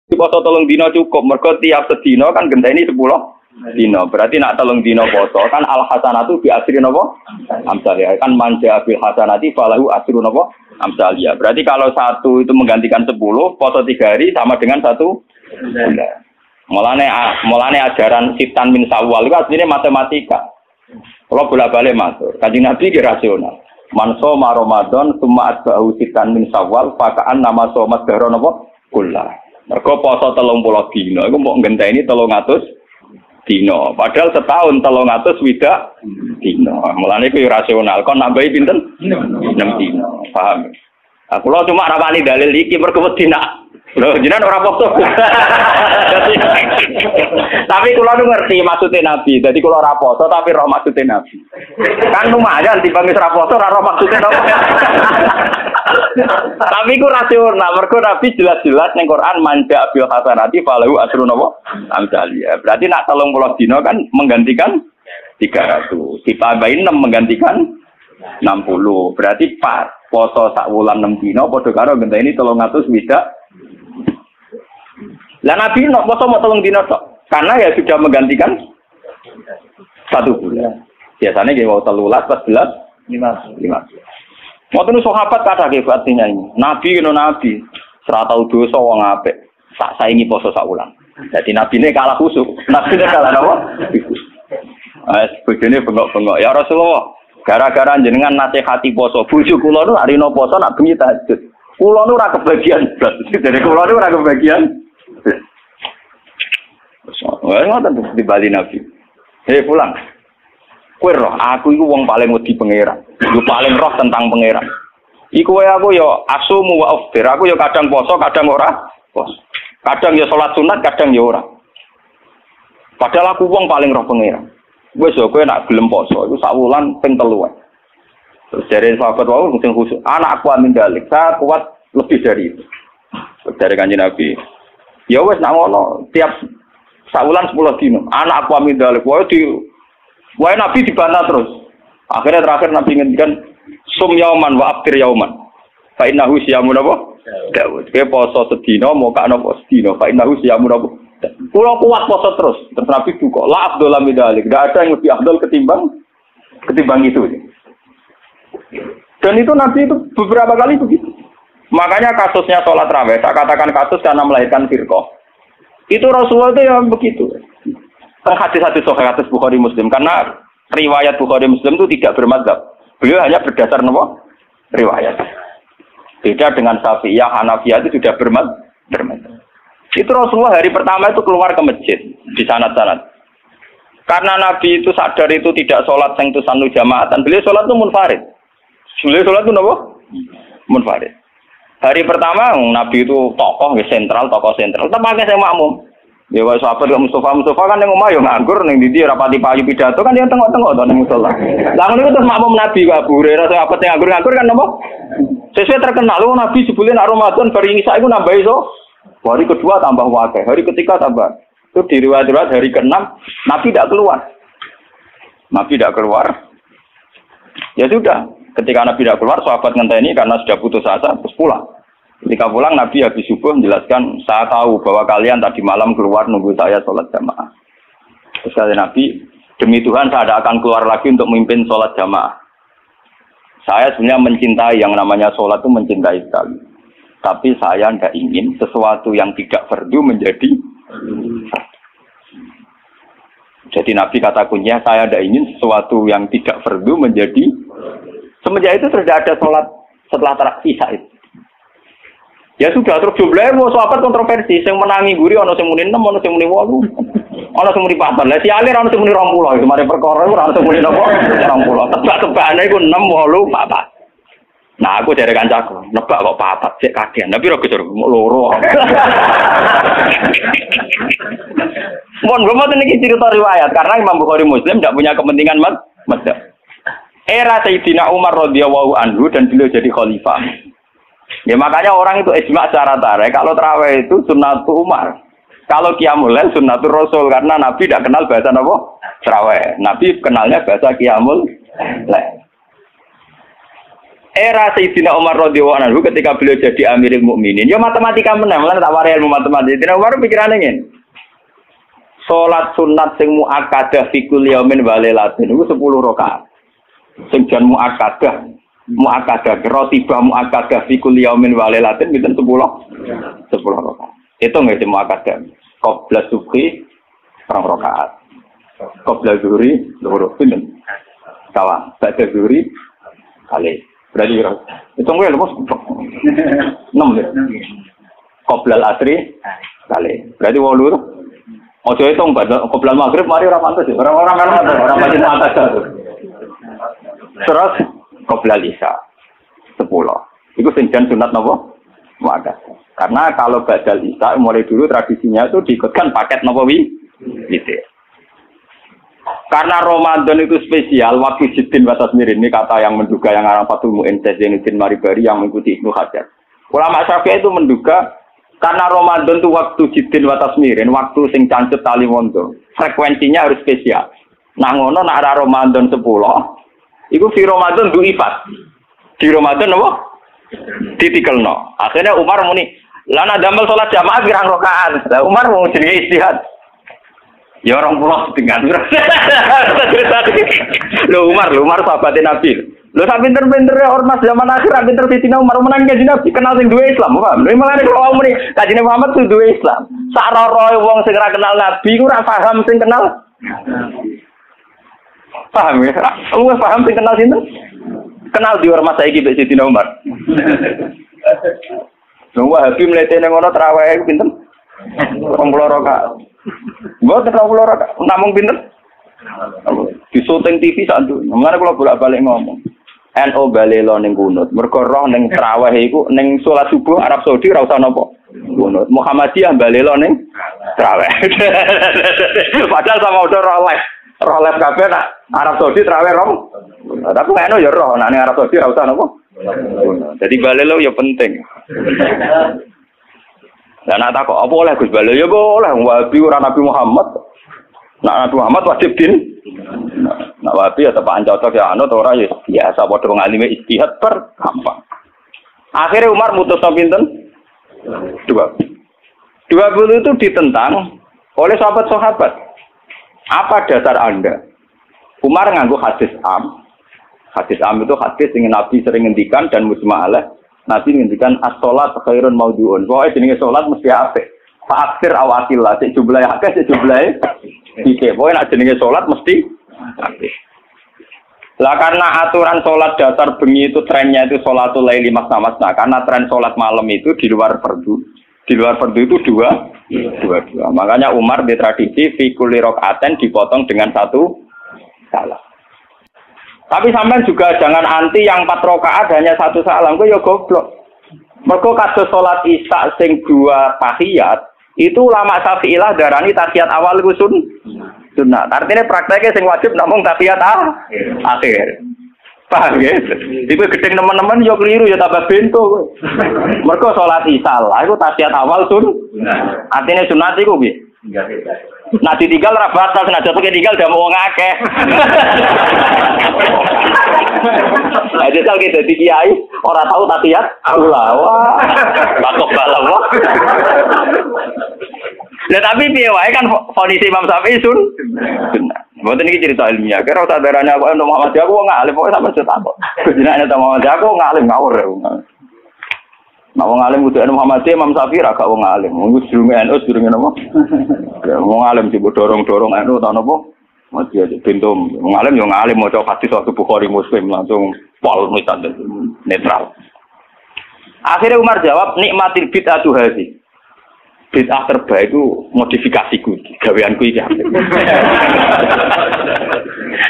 Poso 3 dina cukup, mergo tiap sedina kan genteni 10 dina. Berarti nak 3 dina poso kan al hasanatu bi asri napa? Amsalih. Kan manja bil hasanati falahu asru napa? Amsalih. Berarti kalau 1 itu menggantikan 10, poso 3 hari sama dengan 1 bulan. Mulane ajaran Siftan min Sawal itu aslinya matematika. Kalau bolak-balik masuk, Kanjeng Nabi ki rasional. Man shoma Ramadan summa atba'ahu Siftan min Sawal fakaan nama shoma dahra napa? Kullah. Mergo poso 30 dina iku mbok ngenteni 300 dina. Padahal setahun 300 widak dina. Mulane kuwi rasional. Kon nambahi pinten? 6 dina. Paham? Aku lho cuma rapani dalil iki mergo wedi nak. Lho jenengan ora poso. Tapi kula nu ngerti maksudnya Nabi. Jadi kula ora poso tapi roh maksudnya Nabi. Kan lumayan dibanding ora poso ora roh maksudnya Nabi. Tapi ku rasional, mergo Nabi jelas-jelas ning Quran manja bil hasanati falahu asru napa? Amsaliyah. Berarti nak 30 dina kan menggantikan 300. Ditambahin 6 menggantikan 60. Berarti pas poso sak wulan 6 dina padha karo ngenteni 300 widak. Lah Nabi nok poso mau 3 dina tok. Karena ya sudah menggantikan 1 bulan. Biasanya nggih mau 13, 14, 15. Ngoten sahabat kathah nggih artinya ini. Nabi kena nabi, ora tau dosa wong apik. Sak saingi poso sak wulan. Dadi nabine kalah khusuk. Nabine kalah napa? Bojone bengok-bengok. Ya Rasulullah, gara-gara jenengan nasihati poso, bojo kula nu arino poso nak bengi tahajud. Kula nu ora kebagian blas. Jadi kula nu ora kebagian. Wah, ngoten di Bali Nabi. Pulang. Kowe roh, aku iku wong paling wedi pangeran. Yo paling roh tentang pangeran. Iku wae aku yo asumu wa aftir. Aku yo kadang poso, kadang ora poso. Kadang yo salat sunat, kadang yo ora. Padahal aku wong paling roh pangeran. Wis yo kowe nak gelem poso iku sak wulan ping 3. Terus dari sahabat wau sing khusus, anak aku amin dalik. Saya kuat lebih dari itu. Dari Kanjeng Nabi. Ya wis nak ngono, tiap sak wulan 10 dino. Anak aku amin dalik. Wae Nabi dibantah terus. Akhirnya terakhir Nabi ngendikan sum yauman wa aftir yauman. Fa innahu siyamun apa? Daud. Ke poso sedina moka napa sedina. Fa innahu siyamun apa? Kulo kuat poso terus. Terus Nabi duka, la afdal min dzalik. Enggak ada yang lebih afdal ketimbang itu. Dan itu Nabi itu beberapa kali begitu. Makanya kasusnya sholat raweh, saya katakan kasus karena melahirkan firqah. Itu Rasulullah itu yang begitu. Hadis-hadis sahih hadis Bukhari Muslim karena riwayat Bukhari Muslim itu tidak bermadzhab. Beliau hanya berdasar nopo riwayat. Beda dengan Syafi'iyah, Hanafiyah itu sudah bermadzhab. Itu Rasulullah hari pertama itu keluar ke masjid di sanad-sanad. Karena Nabi itu sadar itu tidak sholat yang itu sanu jamaatan. Beliau sholat itu munfarid. Beliau sholat itu nopo munfarid. Hari pertama Nabi itu tokoh sentral. Tetap pakai saya makmum. Ya wis sahabat Mustafa kan yang omah yo nganggur ning ndi rapati payu pidato kan yang tengok-tengok to ning musala. Lah ngono terus makmum Nabi kok Abu Hurairah sahabat yang nganggur kan napa? Sesuai terkenal lho Nabi sebelum nak Ramadan bari Isa iku nambah iso. Hari kedua tambah wakil, hari ketiga tambah. Itu di riwayat hari ke-6 Nabi tidak keluar. Ya sudah, ketika Nabi tidak keluar sahabat ngenteni karena sudah putus asa terus pulang. Ketika pulang Nabi habis subuh menjelaskan, saya tahu bahwa kalian tadi malam keluar nunggu saya sholat jamaah. Terus kata Nabi, demi Tuhan saya tidak akan keluar lagi untuk memimpin sholat jamaah. Saya sebenarnya mencintai yang namanya sholat itu mencintai sekali. Tapi saya tidak ingin sesuatu yang tidak fardu menjadi. Jadi Nabi kata kuncinya, saya tidak ingin sesuatu yang tidak fardu menjadi. Semenjak itu tidak ada sholat setelah sisa itu. Ya sudah, terus jumlahnya mau sahabat kontroversi. Yang menangi guri, ada yang muni 6, ada yang muni 8, ada yang muni 4. Lah si alir, ada yang muni 20. Kemarin perkara itu, ada yang muni 20. Tebak-tebakannya itu 6, 8. Nah, aku dari kancaku, nebak kok 4, cek kagian. Tapi aku suruh, loro. Mohon gue mau ini cerita riwayat. Karena Imam Bukhari Muslim tidak punya kepentingan madzhab. Era Sayyidina Umar radhiyallahu anhu dan beliau jadi khalifah. Ya makanya orang itu ijma secara tarik. Kalau tarawih itu sunnatul Umar. Kalau qiyamul lail sunnatul Rasul karena Nabi tidak kenal bahasa apa? Tarawih. Nabi kenalnya bahasa qiyamul lail. era Sayyidina Umar radhiyallahu anhu ketika beliau jadi Amirul Mukminin, ya matematika menang, lan tak wari ilmu matematika. Sayyidina Umar pikirane ngene. Salat sunat sing muakkadah fi kulli yaumin wa lailatin iku 10 rakaat. Sing jan muakkadah rotibah muakkadah fi kulli yaumin wa lailatin pinten 10 rakaat. Itu nggih sing muakkadah. Qabla subhi 2 rakaat. Qabla zuhri 2 pinten. Kawan, ba'da zuhri kali. Berarti itu nggih lho 6 ya. Qabla al-asri kali. Berarti 8. Ojo itu qabla maghrib mari ora pantes ya. Orang macam pantes itu. Terus qabla isya 10. Iku sing jan sunat napa? Muakkad. Karena kalau badal isya mulai dulu tradisinya itu diikutkan paket napa witir. Karena Ramadan itu spesial, waktu Jiddin wa Tasmirin ini kata yang menduga yang arah Fathul Mu'in Zainuddin Maribari yang mengikuti Ibnu Hajar. Ulama Syafi'i itu menduga karena Ramadan itu waktu Jiddin wa Tasmirin, waktu sing cancut tali wondo, frekuensinya harus spesial. Nah ngono nak ada Ramadan 10, itu di Ramadan duifat. Di Ramadan apa? Ditikelno. Akhirnya Umar muni, lana damel sholat jamaah pirang rakaat. Lah Umar mau jenenge istihad. Ya orang pulau dengan Lo Umar sahabatnya Nabi. Lo sak pinter-pintere ormas zaman akhir pinter Sayyidina Umar menang kanjeng Nabi kenal sing duwe Islam, paham? Lha malah kalau muni kanjeng Muhammad ku duwe Islam. Sak roroe wong sing ora kenal Nabi ku ora paham sing kenal. Paham ya? Wong paham sing kenal sinten? Kenal di ormas saiki mbek Sayyidina Umar. Wong Wahabi mletene ngono traweh pinten? 20 rakaat. Mboten 20 rakaat, namung pinten? Di syuting TV sak nduk. Mulane kula bolak-balik ngomong. NO balelo ning kunut. Mergo roh ning traweh iku ning salat subuh Arab Saudi ora usah napa. Kunut. Muhammadiyah balelo ning traweh. Padahal sama udah roh live kabeh nak Arab Saudi traweh rom. Tapi NO ya roh nak ning Arab Saudi ora usah napa. Jadi balelo ya penting. Lah nak takok apa oleh Gus Balelo ya boleh Wahabi ora Nabi Muhammad. Nak Nabi Muhammad wajib din. Nak Wahabi ya tepak cocok ya anut ora ya biasa padha ngalime ijtihad per gampang. Akhirnya Umar mutusno pinten? 20 itu ditentang oleh sahabat-sahabat. Apa dasar Anda? Umar nganggo hadis am. Hadis am itu hadis yang Nabi sering ngendikan dan mujma' alaih. Nabi ngendikan as-sholat khairun maudhu'un. Pokoke jenenge salat mesti apik. Fa'aksir awatillah, sik jumlahe akeh, sik jumlahe dikit. Pokoke nek jenenge salat mesti apik. Lah karena aturan salat dasar bengi itu trennya itu sholatul laili masna-masna. Karena tren salat malam itu di luar fardu. Di luar fardu itu dua. Makanya Umar di tradisi fi kulli rakaatin dipotong dengan 1 salam. Tapi sampean juga jangan anti yang 4 rakaat hanya 1 salam, kok ya goblok. Mergo kados salat Isya sing 2 tahiyat, itu ulama Syafi'iyah darani tahiyat awal iku sunnah. Artinya prakteknya sing wajib namung tahiyat akhir. Paham ya? Iku gedeng teman-teman yo keliru ya tambah bento kowe. Mergo salat Isya lah iku tahiyat awal sunnah. Artinya sunat iku piye? Nah ditinggal ra batal senajan tinggal dah wong akeh. Nah jajal ki dadi kiai ora tau tahiyat Allah. Wah. Takok balam wah. Lah tapi piye wae kan kondisi Imam Syafi'i sunnah. Mboten iki cerita ilmiah. Kira sadarane aku untuk Muhammad aku wong alim pokoke sampe takok. Jenenge ta Muhammad aku ngalim ngawur. Nah wong alim kudu Muhammad Imam Syafi'i ra gak wong alim. Wong durunge NU durunge napa? Wong alim sing dorong-dorong NU ta napa? Mati aja bentum. Wong alim yo ngalim maca hadis satu Bukhari Muslim langsung pol misalnya netral. Akhirnya Umar jawab nikmatil bid'atu hadhi. Bid'ah terbaik itu modifikasiku, gaweanku iki.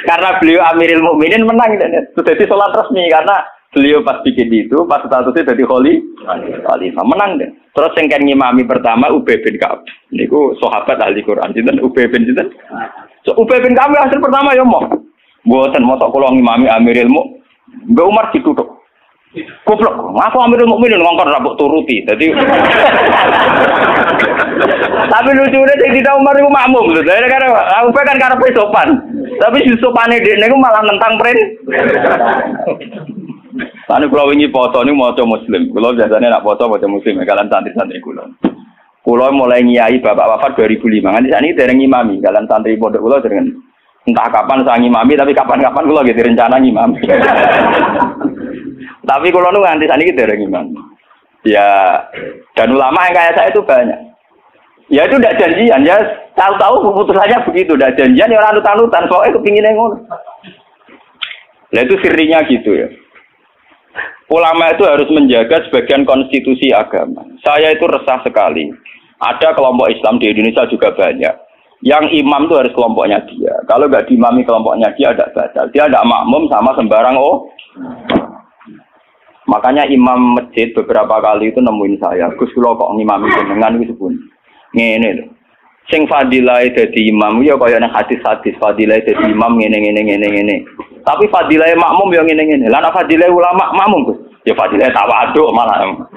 Karena beliau Amirul Mukminin menang sudah di salat resmi karena beliau pas bikin itu, pas statusnya jadi khalifah menang deh. Terus yang kan ngimami pertama Ubay bin Ka'ab. Niku sahabat ahli Quran. Sinten Ubay bin sinten? So Ubay bin Ka'ab hasil pertama ya mau. Mboten motok kula ngimami Amirul Mukminin. Mbak Umar ditutup. Goblok, aku Amirul Mukminin ngongkon ra mbok turuti. Dadi tapi lucunya Sayyidina Umar itu makmum lho. Karena Ubay kan karepe sopan. Tapi si sopane dekne iku malah nentang Ane kula wingi poso niku maca muslim. Kula biasane nak poso maca muslim kalian santri-santri kula. Kula mulai ngiyai bapak wafat 2005. Nganti sakniki dereng ngimami kalian santri pondok kula dereng entah kapan saya ngimami tapi kapan-kapan kula nggih rencana ngimami. Tapi kula nu nganti sakniki dereng ngimami. Ya dan ulama yang kayak saya itu banyak. Ya itu tidak janjian ya tahu-tahu keputusannya begitu, tidak janjian ya orang anut-anutan soalnya kepinginnya ngono. Nah itu sirinya gitu ya. Ulama itu harus menjaga sebagian konstitusi agama. Saya itu resah sekali. Ada kelompok Islam di Indonesia juga banyak. Yang imam itu harus kelompoknya dia. Kalau nggak diimami kelompoknya dia ada batal. Dia ada makmum sama sembarang Makanya imam masjid beberapa kali itu nemuin saya. Gus kula kok ngimami jenengan wis pun. Ngene lho. Sing fadilah dadi imam ya kaya nang hadis-hadis fadilah dadi imam ngene. Tapi fadilah makmum ya ngene. Lah nek fadilah ulama makmum Gus. Ya fadilah tawadhu malah.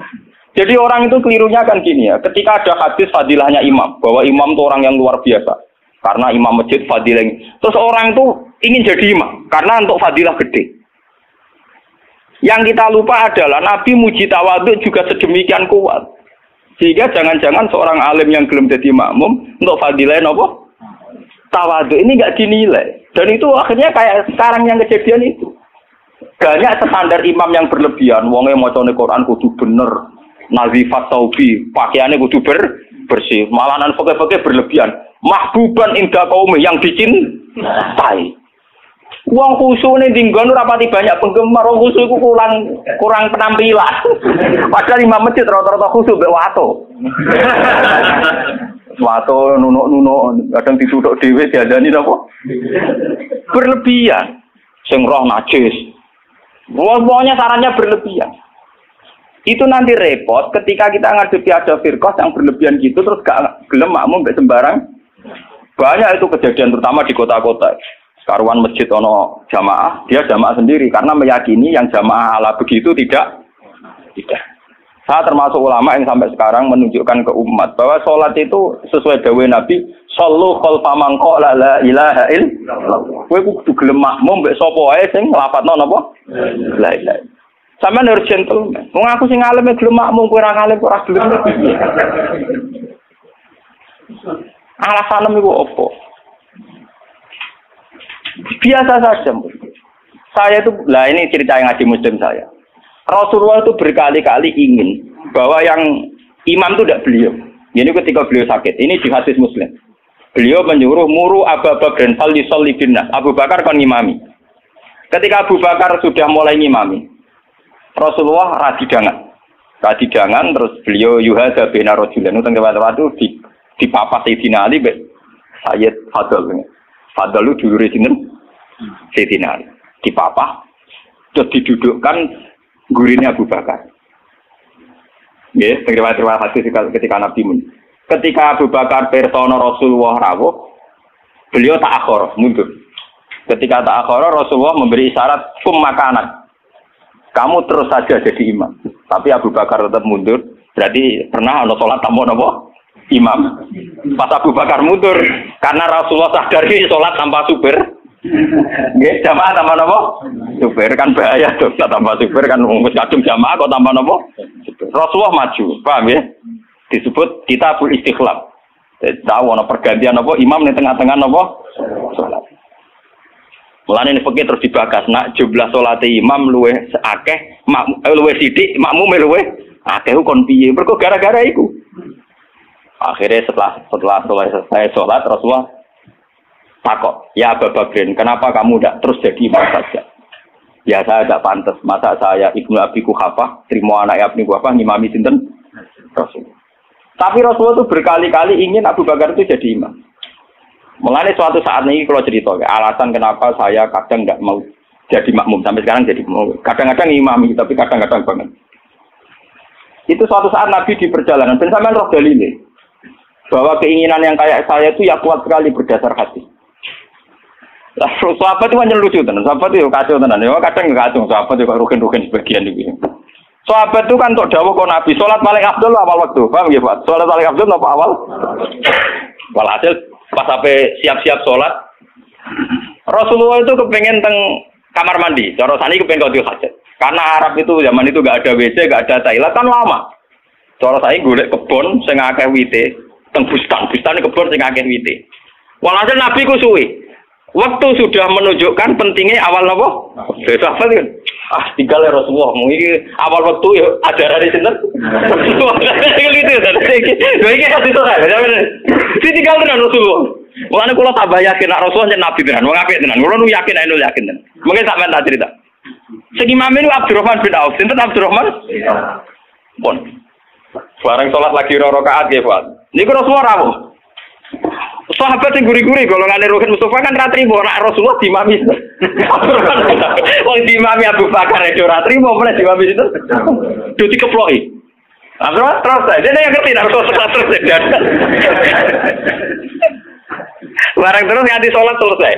Jadi orang itu kelirunya kan gini ya. Ketika ada hadis fadilahnya imam, bahwa imam itu orang yang luar biasa. Karena imam masjid fadilah. Terus orang itu ingin jadi imam karena untuk fadilah gede. Yang kita lupa adalah Nabi muji tawadhu juga sedemikian kuat. Sehingga jangan-jangan seorang alim yang belum jadi makmum untuk fadilah apa? Tawadhu ini enggak dinilai. Dan itu akhirnya kayak sekarang yang kejadian itu. Banyak standar imam yang berlebihan. Wonge macane Quran kudu bener. Nazifat taubi, pakaiannya kudu bersih. Malahan pakai berlebihan. Mahbuban inda qaumi yang dicintai. Wong khusuk ning dinggon rapati banyak penggemar, wong khusuk iku kurang penampilan. Padahal imam masjid rata-rata khusuk mbek wato. Wato nunuk-nunuk, kadang dituthuk dhewe diadani napa? Berlebihan. Sing roh najis. Pokoknya sarannya berlebihan. Itu nanti repot ketika kita ngadepi ada firqah yang berlebihan gitu terus gak gelem makmum mbek sembarang. Banyak itu kejadian terutama di kota-kota. Karuan masjid ono jamaah, dia jamaah sendiri karena meyakini yang jamaah ala begitu tidak. Saya termasuk ulama yang sampai sekarang menunjukkan ke umat bahwa sholat itu sesuai dawuh Nabi, shollu khalfa man qala la ilaha illallah. Kowe kudu gelem makmum mbek sapa wae sing nglafadzno napa? La ilaha. Sampeyan harus gentleman. Wong aku sing alim gelem makmum kowe ora alim ora gelem. Alasan iku opo? Biasa saja. Saya itu, lah ini cerita yang ngaji muslim saya. Rasulullah itu berkali-kali ingin bahwa yang imam itu tidak beliau. Ini ketika beliau sakit. Ini di hadis muslim. Beliau menyuruh muru Abu Bakar fal yusalli binnas. Abu Bakar kan ngimami. Ketika Abu Bakar sudah mulai ngimami, Rasulullah radidangan terus beliau yuhadza baina rajulain tengah-tengah itu dipapas Sayyidina Ali mbek Sayyid Fadl. Fadl itu dulure sinten? Sayyidina Ali. Dipapah terus didudukkan gurine Abu Bakar. Nggih, terima kasih ketika Nabi mun. Ketika Abu Bakar persona Rasulullah rawuh, beliau ta'akhir, mundur. Ketika ta'akhir Rasulullah memberi isyarat makanan. Kamu terus saja jadi imam. Tapi Abu Bakar tetap mundur. Berarti pernah ada sholat tanpa napa? Imam. Pas Abu Bakar mundur karena Rasulullah sadari sholat tanpa supir. Nggih, jamaah tanpa napa? Supir kan bahaya dong, tanpa supir kan wis kadung jamaah kok tanpa napa? Rasulullah maju, paham ya? Disebut kitabul istikhlaf. Tahu ana pergantian apa imam ning tengah-tengah napa? Salat. Mulane nek terus dibahas nak jumlah salate imam luwih akeh, luwih sithik, makmume luwih akeh kon piye? Mergo gara-gara iku. Akhirnya setelah selesai sholat Rasulullah takut, ya Abu Bakar, kenapa kamu tidak terus jadi imam saja? Ya saya tidak pantas, masa saya Ibnu Abi Quhafah terima anak Ibnu Quhafah ngimami sinten Rasul. Tapi Rasulullah itu berkali-kali ingin Abu Bakar itu jadi imam. Mulanya suatu saat ini kalau cerita, alasan kenapa saya kadang tidak mau jadi makmum sampai sekarang jadi makmum. Kadang-kadang imami, tapi kadang-kadang banget. Itu suatu saat Nabi di perjalanan, dan sampean roh dalile bahwa keinginan yang kayak saya itu ya kuat sekali berdasar hati. Lah sahabat itu hanya lucu tenan, sahabat itu kacau tenan. Ya kadang enggak kacau, sahabat itu rugen-rugen sebagian iki. Sahabat itu kan untuk dawuh kok Nabi salat paling afdal awal waktu. Paham nggih, Pak? Salat paling afdal apa awal? Walhasil pas sampai siap-siap salat Rasulullah itu kepengen teng kamar mandi. Cara sani kepengen qadhi hajat. Karena Arab itu zaman itu nggak ada WC, nggak ada toilet kan lama. Cara saya golek kebon sing akeh wite, teng bustan kebon sing akeh wite. Walhasil Nabi ku suwi. Waktu sudah menunjukkan pentingnya awal apa? Besok apa kan? Tinggal Rasulullah. Mungkin awal waktu ya ajaran di sini. Ini kasih tahu saya. Si tinggal dengan Rasulullah. Mulanya kalau tambah yakin nak Rasulullah Nabi tenan, wong apik tenan. Kalau nu yakin, anu yakin tenan. Mungkin sampean tak cerita. Segi imam ini Abdurrahman bin Auf. Sinten Abdurrahman? Pun. Bareng sholat lagi rakaat nggih, Pak. Niku Rasulullah rawuh. Sahabat yang guri-guri kalau ngane Rohit Mustafa kan ratri mau nak Rasulullah dimami. Wong dimami Abu Bakar itu ratri mau mulai dimami itu. Duti keploki. Terus aja dia ngerti nak Rasulullah terus. Barang terus nganti sholat selesai.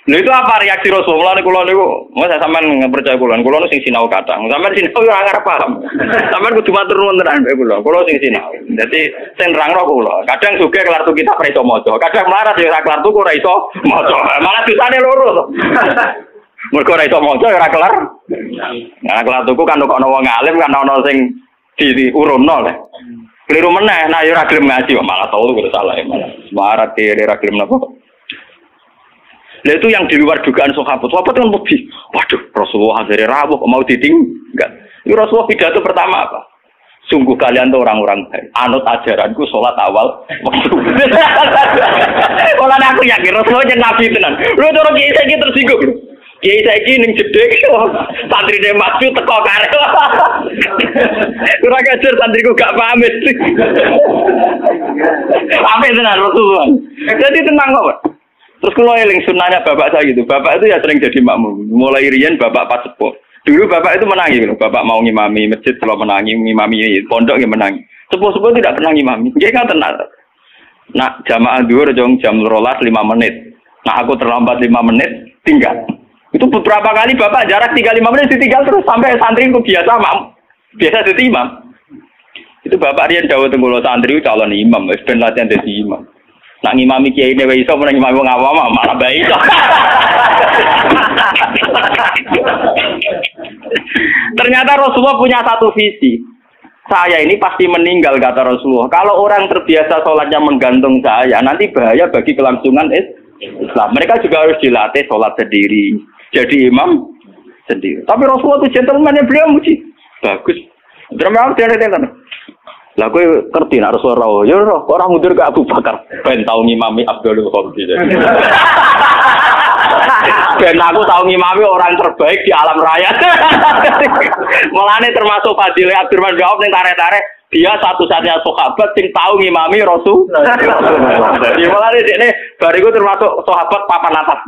Lha itu apa reaksi Rasulullah kula niku? Saya sampean percaya kula niku sing sinau kadang. Sampean sinau ora ngarep paham. Sampean kudu matur nuwun tenan mbek kula. Kula sing sinau. Dadi sing nerangno kula. Kadang sugih kelar tuku kitab ora iso maca. Kadang melarat ya ora kelar tuku ora iso maca. Malah dosane loro to. Mergo ora iso maca ora kelar. Nah kelar tuku kan kok ana wong alim kan ana sing diurunno lho. Keliru meneh, nah ya ora gelem ngaji kok malah tau kudu salah ya malah. Semarat dhewe ora gelem napa. Nah itu yang di luar dugaan sahabat. Sahabat kan lebih, waduh Rasulullah hari rawuh mau ditinggal. Itu Rasulullah pidato pertama apa? Sungguh kalian tuh orang-orang baik. Anut ajaranku sholat awal. Kalau aku yakin Rasulullah jadi nabi tenan. Lu orang kiai saya tersinggung. Kiai saya ning jedek santri dia maju teko kare. Kurang ajar santriku gak pamit. Pamit tenan Rasulullah. Jadi tenang kok. Terus kalau eling sunnahnya bapak saya gitu, bapak itu ya sering jadi makmum. Mulai riyen bapak pas sepuh. Dulu bapak itu menangi gitu, bapak mau ngimami masjid kalau menangi, ngimami pondok yang menangi. Sepuh-sepuh tidak pernah ngimami. Dia kan tenang. Nah jamaah duhur jam 12 5 menit. Nah aku terlambat 5 menit, tinggal. Itu beberapa kali bapak jarak 3-5 menit ditinggal terus sampai santri ku biasa jadi imam. Itu bapak riyen dawuh tenggulo santri calon imam, wis ben latihan dadi imam. Nak ngimami kiai ini iso menang ngimami wong awam malah baik. Ternyata Rasulullah punya satu visi. Saya ini pasti meninggal kata Rasulullah. Kalau orang terbiasa sholatnya menggantung saya, nanti bahaya bagi kelangsungan Islam. Mereka juga harus dilatih sholat sendiri, jadi imam sendiri. Tapi Rasulullah itu gentleman yang beliau muji. Bagus. Terima kasih. Lah kowe ngerti nek Rasulullah ya orang mundur ke Abu Bakar ben tau ngimami Abdul Qadir. Ben aku tau ngimami orang terbaik di alam raya. Mulane termasuk fadilah Abdurrahman bin Auf ning tarik-tarik dia satu-satunya sahabat sing tau ngimami Rasul. Jadi mulane dekne bariku termasuk sahabat papan atas.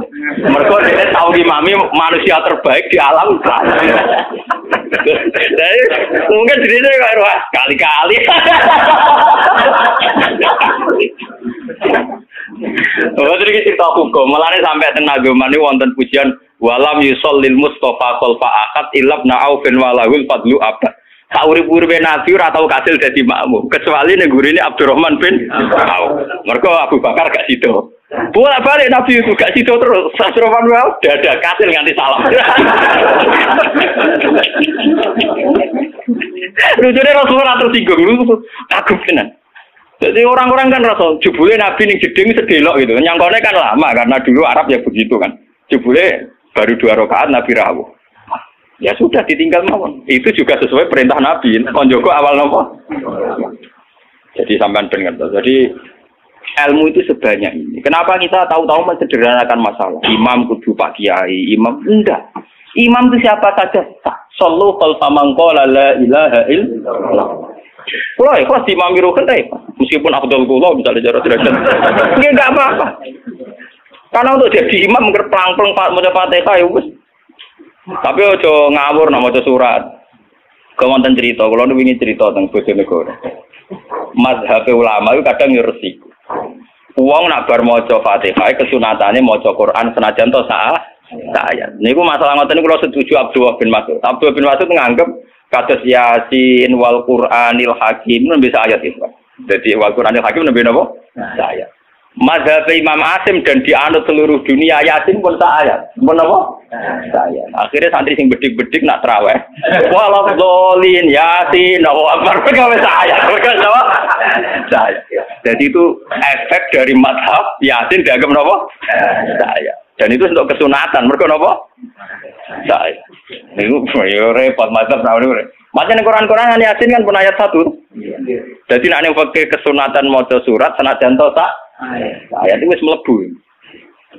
Mergo dekne tau ngimami manusia terbaik di alam raya. Jadi mungkin dirinya kayak kali-kali. Oh, jadi cerita hukum. Malah sampai tenaga ini wonten pujian walam yusallil Mustafa khalfa akad ilabna aufin walahul fadlu abad. Saurip-uripe Nabi ora tau kasil dadi makmum kecuali ning gurine Abdurrahman bin Auf. Mergo Abu Bakar gak sido. Bolak-balik Nabi itu gak sido terus. Abdurrahman bin Auf dadak kasil nganti salam. Lucunya Rasulullah tersinggung lu kagum tenan. Jadi orang-orang kan Rasul jebule Nabi ning jeding sedelok gitu. Nyangkone kan lama karena dulu Arab ya begitu kan. Jebule baru 2 rakaat Nabi rawuh. Ya sudah ditinggal mawon. Itu juga sesuai perintah Nabi. Kon Joko awal nopo. Jadi sampean ben ngertos. Jadi ilmu itu sebanyak ini. Kenapa kita tahu-tahu mensederhanakan masalah? Imam kudu Pak Kiai, imam enggak. Imam itu siapa saja. Sallu khalfa man qala la ilaha illallah. Kalau ikhlas di imam rukan meskipun Abdul Qullah bisa jarak derajat. Ini enggak apa-apa. Karena untuk jadi imam ngerplang-plang maca Fatihah ya wis. Tapi ojo ngawur nak maca surat. Kemonten cerita, kalau nu wingi cerita tentang Bojonegoro. Mazhab ulama itu kadang yo resiko. Wong nak bar maca Fatihah kesunatane maca Quran senajan to ayat. Niku masalah ngoten niku kula setuju Abdullah bin Mas'ud. Abdullah bin Mas'ud nganggep kados Yasin wal Qur'anil Hakim nembe ayat itu. Jadi wal Qur'anil Hakim nembe napa? Ayat. Mazhab Imam Asim dan dianut seluruh dunia Yasin pun saya. Menapa? Saya. Akhirnya santri sing bedik-bedik nak traweh. Walau dolin Yasin, Allahu Akbar gawe saya. Saya. Jadi itu efek dari mazhab Yasin dianggap napa? Saya. Dan itu untuk kesunatan. Mergo napa? Saya. Niku yo repot mazhab traweh. Macam Quran-Quran Yasin kan pun ayat 1. Jadi nek ning fikih kesunatan maca surat senajan to sak ayat itu wis mlebu.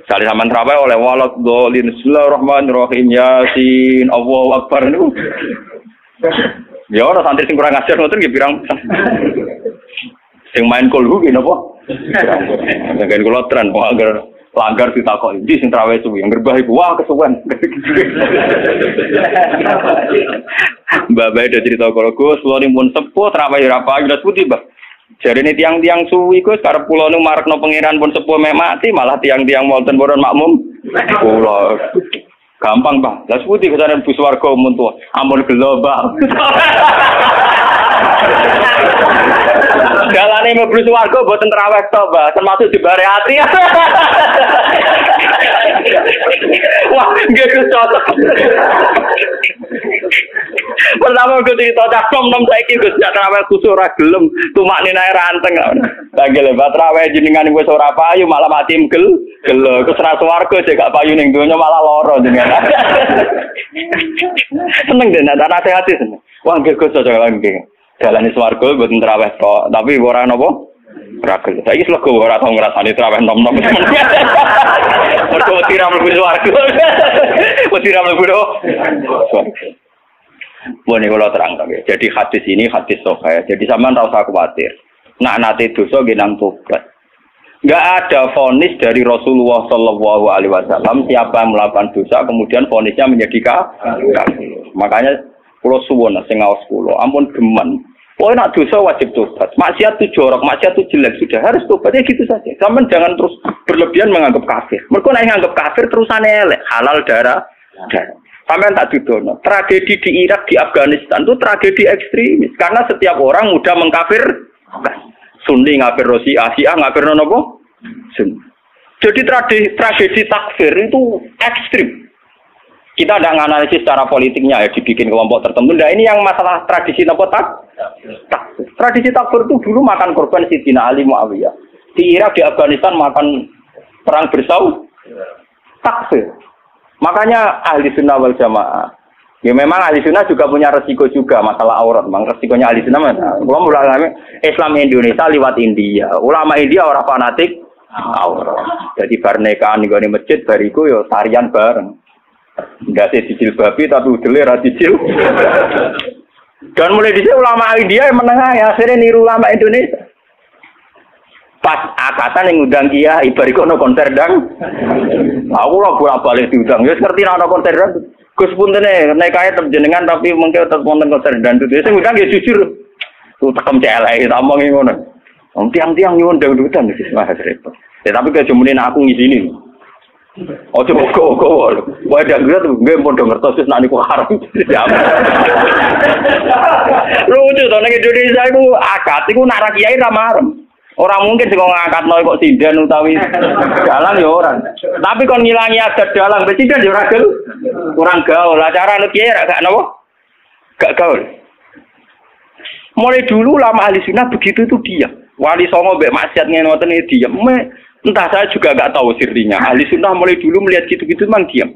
Sekali sampean traweh oleh walad dolin bismillahirrahmanirrahim Yasin Allahu Akbar niku. Ya ora santri sing kurang ajar ngoten nggih pirang. Sing main kulhu nggih napa? Ngen kula tren agar langgar ditakoki ndi sing traweh suwi ngerbah iku wah kesuwen. Mbak Bae ada cerita kalau Gus, pulau ini pun sepuh, terawih apa jelas putih bah. Jadi ini tiang-tiang suwi Gus, karena pulau ini marak no pengiran pun sepuh mati, malah tiang-tiang Molten Boron makmum. Pulau gampang bah, jelas putih kesanan bus warga umum tua, ampun global. Jalan ini bus warga buatan terawih coba, termasuk di bariatri. Wah, nggak cocok. Pertama gue cerita cakom nom saiki Gus jak traweh kusuk ora gelem tumak ninae ranteng. Lagi lebat traweh jenengan wis ora payu malah mati gel. Gus ra swarga jek gak payu ning donya malah lara jenengan. Seneng den ana nasihat seneng. Wah nggih Gus cocok nggih. Dalane swarga mboten traweh kok, tapi ora napa? Ora gelem. Saiki slego ora tau ngrasani traweh nom-nom. Mergo tiram mlebu swarga. Tiram mlebu swarga. Boleh kalau terang ya. Jadi hadis ini hadis sahih. Jadi sama tak usah khawatir. Nak nate dosa genang tobat. Enggak ada vonis dari Rasulullah Shallallahu Alaihi Wasallam siapa yang melakukan dosa kemudian vonisnya menjadi kafir. Makanya pulau suwon sing ngaos kula ampun geman. Pokoknya nak dosa wajib tobat. Maksiat itu jorok, maksiat itu jelek sudah harus tobat ya gitu saja. Sampeyan jangan terus berlebihan menganggap kafir. Mergo nek nganggap kafir terusane elek, halal darah. Sampai tak dudono. Tragedi di Irak, di Afghanistan itu tragedi ekstremis. Karena setiap orang mudah mengkafir. Sunni ngafir Syiah, Syiah ngafir nopo? Sunni. Jadi tragedi takfir itu ekstrim. Kita tidak menganalisis secara politiknya ya dibikin kelompok tertentu. Nah ini yang masalah tradisi nopo takfir. Tradisi takfir itu dulu makan korban Sidina Ali Muawiyah. Di Irak, di Afghanistan makan perang bersaudara. Takfir. Makanya ahli sunnah wal jamaah. Ya memang ahli sunnah juga punya resiko juga masalah aurat. Memang resikonya ahli sunnah. Kalau ulama Islam Indonesia lewat India. Ulama India orang fanatik aurat. Jadi bar nikahan di masjid bariku yo tarian bareng. Enggak sih cicil babi tapi udele ra cicil. Dan mulai dhisik ulama India yang menengah ya akhirnya niru ulama Indonesia. Pas akatan yang ngundang kiai bariku ono konser dang. Aku ora bolak-balik diundang. Wis ngerti ana konser dang. Gus puntene nek kaya terjenengan tapi mengke tetep wonten konser dang. Sing ngundang ya jujur. Tuh tekem celek tak omongi ngono. Wong tiang-tiang nyuwun dangdutan wis mah repot. Tapi kejemune aku ngizini. Ojo kok. Wae dangdut nggih padha ngertos wis nek niku haram. Lucu to nek Indonesia iku akad iku nak ra kiai ra marem. Orang mungkin sih kalau ngangkat noy kok sidan utawi dalang ya orang. Tapi kon ngilangi adat dalang, sidan ya orang gaul. Kurang gaul. Acara anu kiai gak napa? Gak gaul. Mulai dulu lama ahli sunnah begitu itu diam. Wali songo mbek maksiat ngene ngoten iki diam. Entah saya juga gak tahu sirinya. Ahli sunnah mulai dulu melihat gitu-gitu memang diam.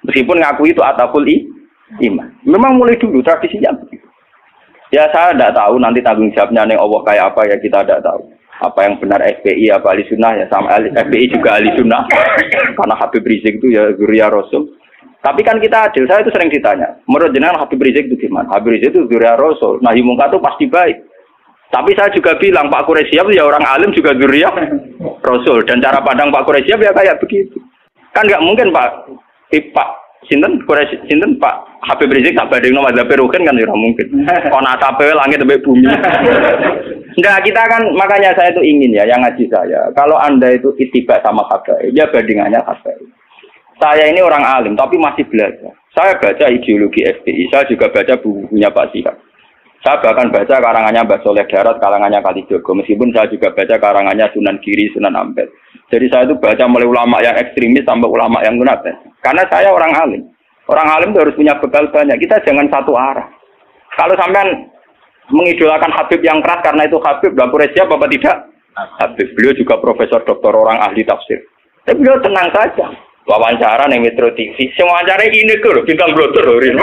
Meskipun ngaku itu ataful iman. Memang mulai dulu tradisinya begitu. Ya saya tidak tahu nanti tanggung jawabnya ning Allah kayak apa ya kita tidak tahu. Apa yang benar FPI apa ahli sunnah ya sama FPI juga ahli sunnah karena Habib Rizik itu ya zuriya Rasul. Tapi kan kita adil, saya itu sering ditanya menurut jenengan Habib Rizik itu gimana? Habib Rizik itu zuriya Rasul, nahi mungkar itu pasti baik. Tapi saya juga bilang Pak Quraisyab ya orang alim juga zuriya Rasul dan cara pandang Pak Quraisyab ya kayak begitu. Kan nggak mungkin Pak Sinten Pak Habib Rizik tak bandingno mazhab Rukin kan tidak mungkin. Ana asape langit sampai bumi. Enggak, kita kan makanya saya itu ingin ya yang ngaji saya. Kalau Anda itu ittiba sama habaib, ya bandingannya habaib. Saya ini orang alim tapi masih belajar. Saya baca ideologi FPI, saya juga baca bukunya Pak Sihab. Saya bahkan baca karangannya Mbah Soleh Darat, karangannya Kalijogo. Meskipun saya juga baca karangannya Sunan Giri, Sunan Ampel. Jadi saya itu baca mulai ulama yang ekstremis sampai ulama yang munafik. Karena saya orang alim. Orang alim itu harus punya bekal banyak. Kita jangan satu arah. Kalau sampean mengidolakan Habib yang keras karena itu Habib, Mbah Quraisy siap apa tidak? Habib. Beliau juga profesor doktor orang ahli tafsir. Tapi beliau tenang saja. Wawancara ning Metro TV. Sing wawancara ini lho, bintang blotor lho.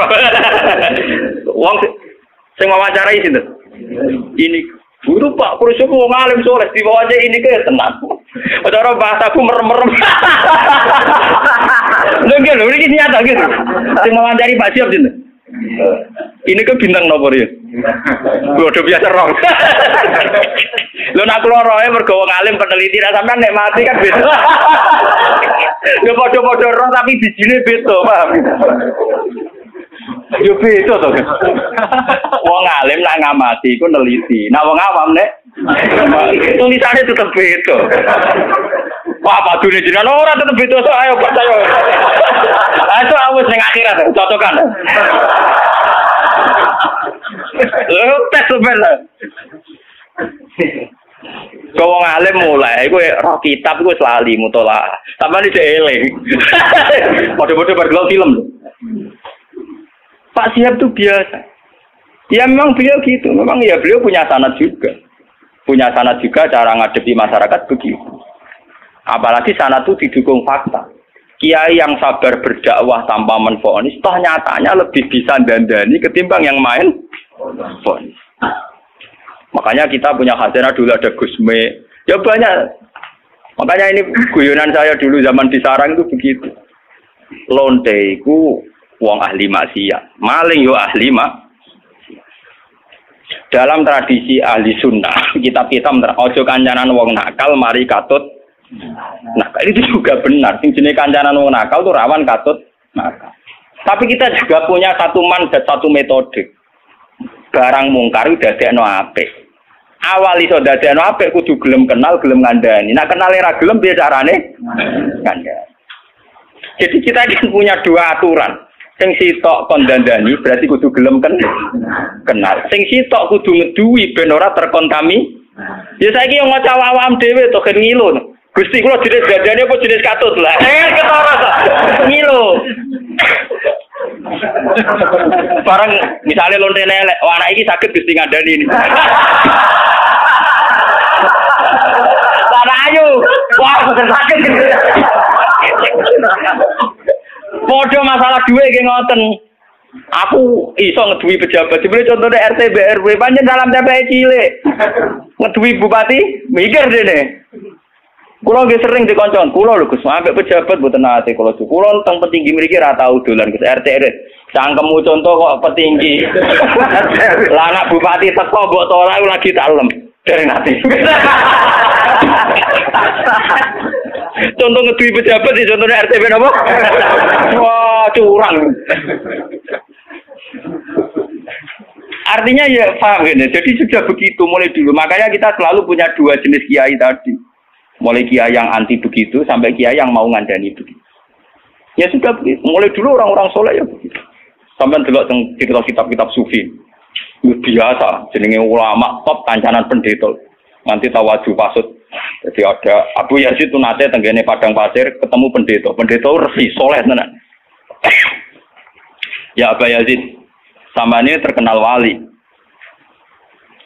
Wong sing wawancarai sinten? Ini guru Pak Quraisy wong alim soleh diwawancara ini ke tenang. Cara bahasaku merem-merem. Lho nggih lho iki nyata gitu. Sing wawancari Pak Siap sinten? Ini ke bintang nopo ya? Bodoh biasa rong. Lho nak kula roe mergo wong alim peneliti ra sampean nek mati kan beda. Lho padha-padha roh tapi bijine beda, paham? Yo beda to. Wong alim nak ngamati iku neliti. Nak wong awam nek tulisane tetep beda. Wah, padune jenengan ora tetep beda so ayo percaya. Ayo awis ning akhirat cocokan. Tes sebenarnya. Kau wong alim mulai, gue roh kitab gue selalu mutola. Tambah ini eling. Bodoh-bodoh bergelau film. Pak Siap tuh biasa. Ya memang beliau gitu. Memang ya beliau punya sanad juga. Punya sanad juga cara ngadepi masyarakat begitu. Apalagi sanad itu didukung fakta. Kiai yang sabar berdakwah tanpa menfonis, toh nyatanya lebih bisa dandani ketimbang yang main fonis. Makanya kita punya khazanah dulu ada Gusme. Ya banyak. Makanya ini guyonan saya dulu zaman di Sarang itu begitu. Lonte iku wong ahli maksiat, maling yo ahli dalam tradisi ahli sunnah, kitab-kitab ojo kancanan wong nakal mari katut. Nah, itu juga benar. Sing jenenge kancanan wong nakal tuh rawan katut nakal. Tapi kita juga punya satu mandat, satu metode. Barang mungkar dadekno apik. Awal iso dadekno apik kudu gelem kenal, gelem ngandani. Nek kenale ra gelem piye carane? Ngandani. Jadi kita kan punya dua aturan. Sing sitok kon dandani berarti kudu gelem kenal. Sing sitok kudu ngeduwi ben ora terkontami. Ya saiki yo ngaca awam dhewe to gen ngilu. Gusti kula jenis dandani apa jenis katut lah. Ketara to. Ngilu. Barang misalnya lonte elek, anak iki sakit Gusti ngandani ini. Lah ayo. Wah, boten sakit. Podo masalah duwe ge ngoten. Aku iso ngeduwi pejabat. Jebule contone RT BRW pancen dalam TPE cilik. Ngeduwi bupati mikir dene. Kula nggih sering dikoncon, kula lho Gus, ambek pejabat mboten nate kula. Kula teng petinggi mriki ra tau dolan Gus RT. Cangkemmu contoh kok petinggi. Lah anak bupati teko mbok tolak lagi dalem. Dereng nate. Contoh ngeduwi pejabat di contohnya RTP apa? Wah, curang. Artinya ya paham gini. Jadi sudah begitu mulai dulu. Makanya kita selalu punya dua jenis kiai tadi. Mulai kiai yang anti begitu sampai kiai yang mau ngandani begitu. Ya sudah begitu. Mulai dulu orang-orang soleh ya begitu. Sampai delok teng kitab-kitab sufi. Biasa jenenge ulama top kancanan pendeta. Nanti tawaju pasut. Jadi ada Abu Yazid itu nate tenggene padang pasir ketemu pendeta. Pendeta resi soleh tenan. Ya Abu Yazid, sama ini terkenal wali.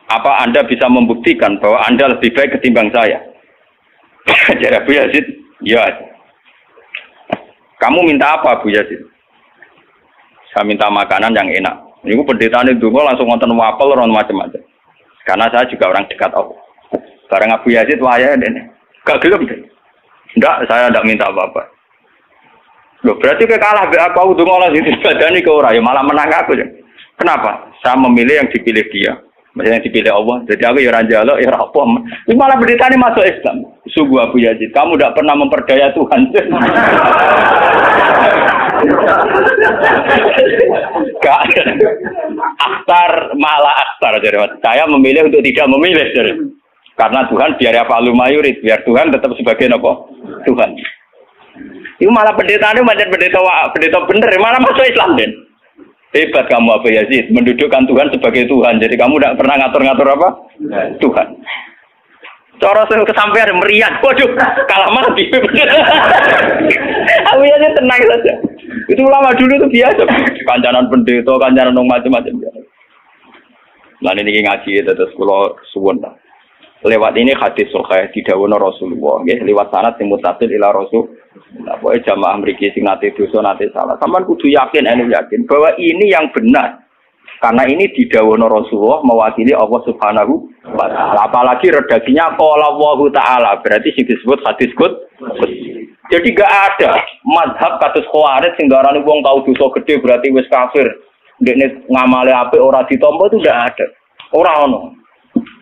Apa Anda bisa membuktikan bahwa Anda lebih baik ketimbang saya? Jadi Abu Yazid, ya. Kamu minta apa Abu Yazid? Saya minta makanan yang enak. Ini pendeta ini dulu langsung nonton wapel orang macam-macam. Karena saya juga orang dekat Allah. Barang Abu Yazid waya dene. Gak gelem deh. Enggak, saya enggak minta apa-apa. Loh, berarti kalah be aku ndonga Allah ditibadani ke ora ya malah menang aku ya. Kenapa? Saya memilih yang dipilih dia. Maksudnya yang dipilih Allah. Jadi aku ya ora njaluk ya ora apa. Ini malah pendetane masuk Islam. Sungguh Abu Yazid, kamu enggak pernah memperdaya Tuhan. Gak. Akhtar malah akhtar jadi. Saya memilih untuk tidak memilih jadi. Karena Tuhan biar apa lumayurit, biar Tuhan tetap sebagai apa? Tuhan. Itu malah pendeta ini macam pendeta bener, malah masuk Islam den. Hebat kamu Abu Yazid, mendudukkan Tuhan sebagai Tuhan. Jadi kamu tidak pernah ngatur-ngatur apa? Tuhan. Cara saya kesampaian meriah, waduh, kalah mati. Abu Yazid tenang saja. Itu ulama dulu itu biasa. Kancanan pendeta, kancanan macam-macam. Nah ini ngaji terus kalau suwun lah. Lewat ini hadis sahih didhawuhna Rasulullah nggih liwat sanad sing mutasil ila Rasul. Nah, pokoke jamaah mriki sing nate dosa nate salah. Sampeyan kudu yakin bahwa ini yang benar. Karena ini didhawuhna Rasulullah mewakili Allah Subhanahu wa taala. Apalagi redaksinya qala Allahu taala, berarti sing disebut hadis qudsi. Jadi gak ada mazhab kados Khawarij sing darani wong tau dosa gede berarti wis kafir. Ndekne ngamale apik ora ditampa itu ndak ada. Ora ono.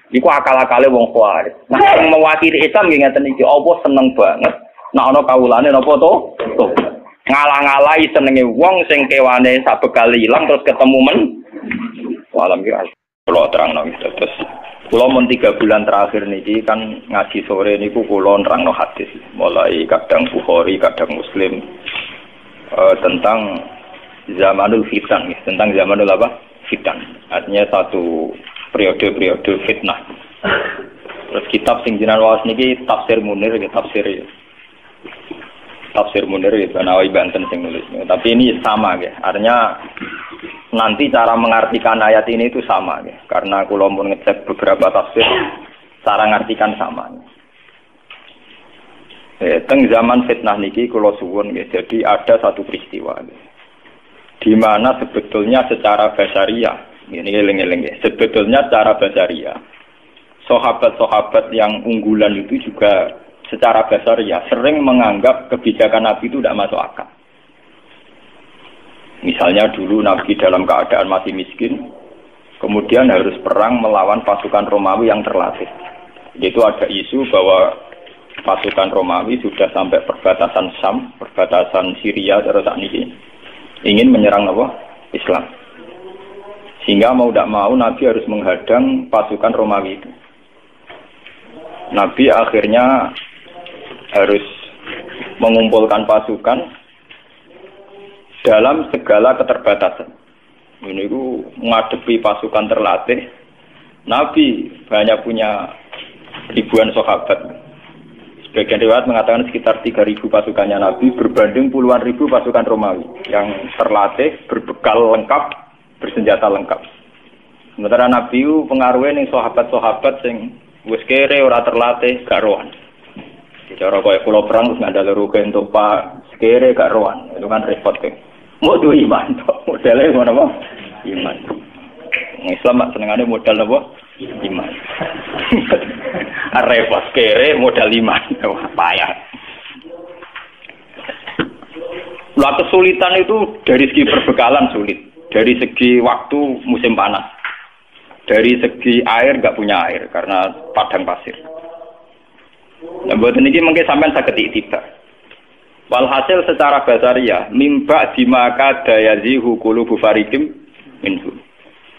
Iku akal-akale wong Khawarij. Nah, sing mewakili Islam nggih ngeten iki, apa seneng banget nek ana kawulane napa to? Ngalang-alai senenge wong sing kewane sabekal ilang terus ketemu men. Walam kira kula terangno terus. Kula mun 3 bulan terakhir niki kan ngaji sore niku kula nerangno hadis. Mulai kadang Bukhari, kadang Muslim tentang zamanul fitan, tentang zamanul apa? Fitan. Artinya satu periode fitnah. Terus kitab sing jenengan waos niki Tafsir Munir ya Tafsir Munir ya Banawi Banten sing nulis. Tapi ini sama ya. Artinya nanti cara mengartikan ayat ini itu sama ya. Karena kula mun ngecek beberapa tafsir cara ngartikan sama. Teng zaman fitnah niki kula suwun ya. Jadi ada satu peristiwa ya. Di mana sebetulnya secara basariah ini eling-eling ya. Sebetulnya secara basaria, sahabat-sahabat yang unggulan itu juga secara basaria sering menganggap kebijakan Nabi itu tidak masuk akal. Misalnya dulu Nabi dalam keadaan masih miskin, kemudian harus perang melawan pasukan Romawi yang terlatih. Itu ada isu bahwa pasukan Romawi sudah sampai perbatasan Syam, perbatasan Syria terus ini ingin menyerang apa? Islam. Sehingga mau tidak mau Nabi harus menghadang pasukan Romawi itu. Nabi akhirnya harus mengumpulkan pasukan dalam segala keterbatasan. Ini itu menghadapi pasukan terlatih. Nabi banyak punya ribuan sahabat. Sebagian riwayat mengatakan sekitar 3.000 pasukannya Nabi berbanding puluhan ribu pasukan Romawi yang terlatih, berbekal lengkap, bersenjata lengkap. Sementara Nabi itu pengaruhnya nih sahabat-sahabat sing wis kere ora terlatih gak rohan. Cara kaya kula perang wis ngandel ruge entuk Pak kere gak rohan. Itu kan repot kan. Mau duwe iman to. Modele ngono apa? Iman. Islam mak senengane modal apa? Iman. Repot kere modal iman. Wah, payah. Lah kesulitan itu dari segi perbekalan sulit. Dari segi waktu musim panas, dari segi air nggak punya air karena padang pasir. Nah, buat ini mungkin sampai sakit tiba. Walhasil secara basaria, mimba dimaka dayazihu qulubu fariqim minhu.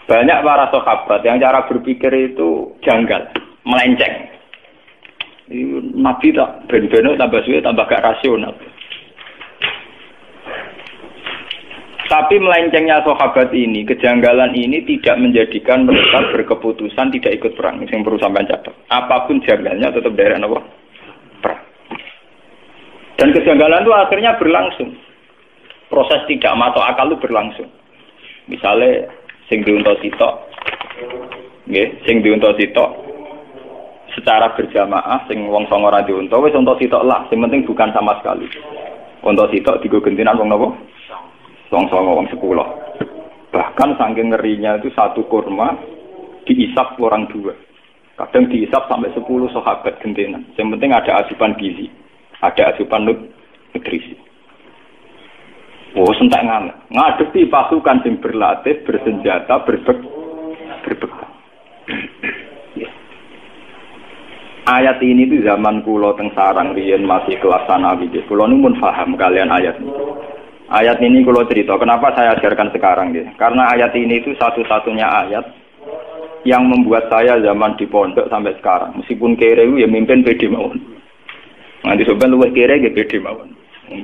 Banyak para sahabat yang cara berpikir itu janggal, melenceng. Nabi tak ben-beno tambah suwe tambah gak rasional. Tapi melencengnya sahabat ini, kejanggalan ini tidak menjadikan mereka berkeputusan tidak ikut perang. Ini yang perlu sampai catat. Apapun janggalnya tetap daerah apa? Perang. Dan kejanggalan itu akhirnya berlangsung. Proses tidak masuk akal itu berlangsung. Misalnya, sing diuntuk sitok, sing diuntuk sitok, secara berjamaah, sing wong songo ra diuntuk, wis untuk sitok lah. Sing penting bukan sama sekali. Untuk sitok digo gentinan wong napa? Wong 10. Bahkan saking ngerinya itu satu kurma diisap orang 2. Kadang diisap sampai 10 sahabat gentenan. Yang penting ada asupan gizi, ada asupan nutrisi. Oh, sentak ngadepi pasukan yang berlatih, bersenjata, berbekal. Ayat ini itu zaman kula teng sarang riyen masih kelas sanawi. Kula nu pun paham kalian ayat ini. Ayat ini kalau cerita, kenapa saya ajarkan sekarang ya? Karena ayat ini itu satu-satunya ayat yang membuat saya zaman di pondok sampai sekarang. Meskipun kere ya mimpin pede mawon. Nanti sobat luwih kere ya pede mawon.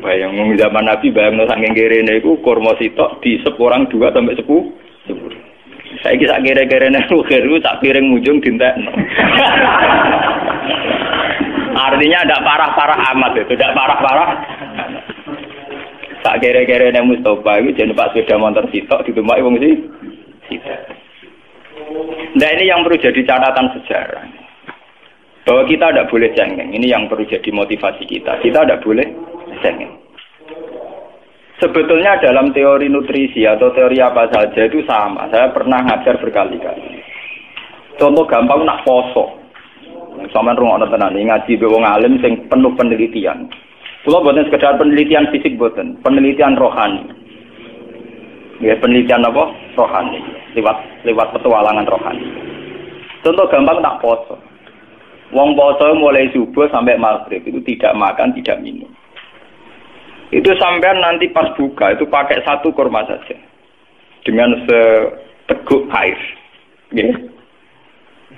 Bayang zaman Nabi bayang saking kerene iku kurma sitok diisep orang 2 sampai 10. Saiki sak kere-kerene ruger sak piring mujung dintekno. Artinya tidak parah-parah amat itu, tidak parah-parah. Sak kere-kerene Mustafa itu jenenge Pak sepeda motor sitok ditumpaki wong sitok. Nah ini yang perlu jadi catatan sejarah. Bahwa kita tidak boleh cengeng. Ini yang perlu jadi motivasi kita. Kita tidak boleh cengeng. Sebetulnya dalam teori nutrisi atau teori apa saja itu sama. Saya pernah ngajar berkali-kali. Contoh gampang nak poso. Sampeyan rungokno tenan ngaji be wong alim sing penuh penelitian. Kula boten sekedar penelitian fisik boten, penelitian rohani. Ya penelitian apa? Rohani. Lewat petualangan rohani. Contoh gampang nak poso. Wong poso mulai subuh sampai maghrib itu tidak makan, tidak minum. Itu sampean nanti pas buka itu pakai 1 kurma saja. Dengan seteguk air. Ya.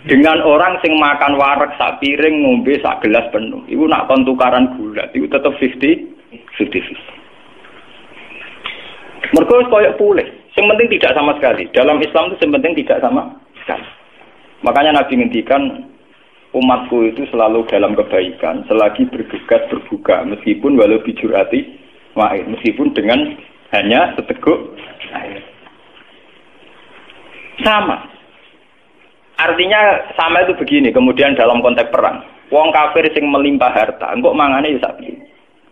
Dengan orang sing makan wareg sak piring ngombe sak gelas penuh. Iku nak kon tukaran gula, itu tetap 50-50. Mergo koyo pulih. Yang penting tidak sama sekali. Dalam Islam itu yang penting tidak sama sekali. Makanya Nabi ngendikan umatku itu selalu dalam kebaikan selagi bergegas berbuka meskipun walau bijurati wa'id, meskipun dengan hanya seteguk air. Sama. Artinya sama itu begini, kemudian dalam konteks perang. Wong kafir sing melimpah harta, engkok mangane ya sak piring.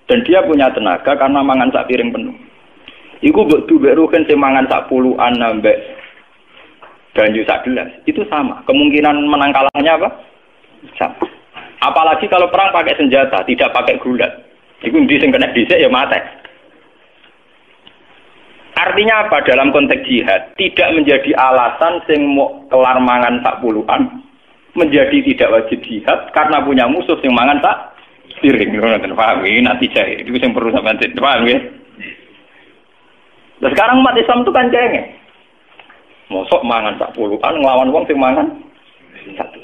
Dan dia punya tenaga karena mangan sak piring penuh. Iku mbok duwe rugen sing mangan sak puluhan nambah banyu sak gelas. Itu sama. Kemungkinan menang kalahnya apa? Sama. Apalagi kalau perang pakai senjata, tidak pakai gulat. Iku ndi sing kena dhisik ya mate. Artinya apa dalam konteks jihad? Tidak menjadi alasan sing mau kelar mangan sak puluhan menjadi tidak wajib jihad karena punya musuh sing mangan sak piring. Ngoten paham iki nanti jae. Itu sing perlu sampean paham ya. Nah, sekarang umat Islam itu kan cengeng. Mosok mangan sak puluhan nglawan wong sing mangan satu.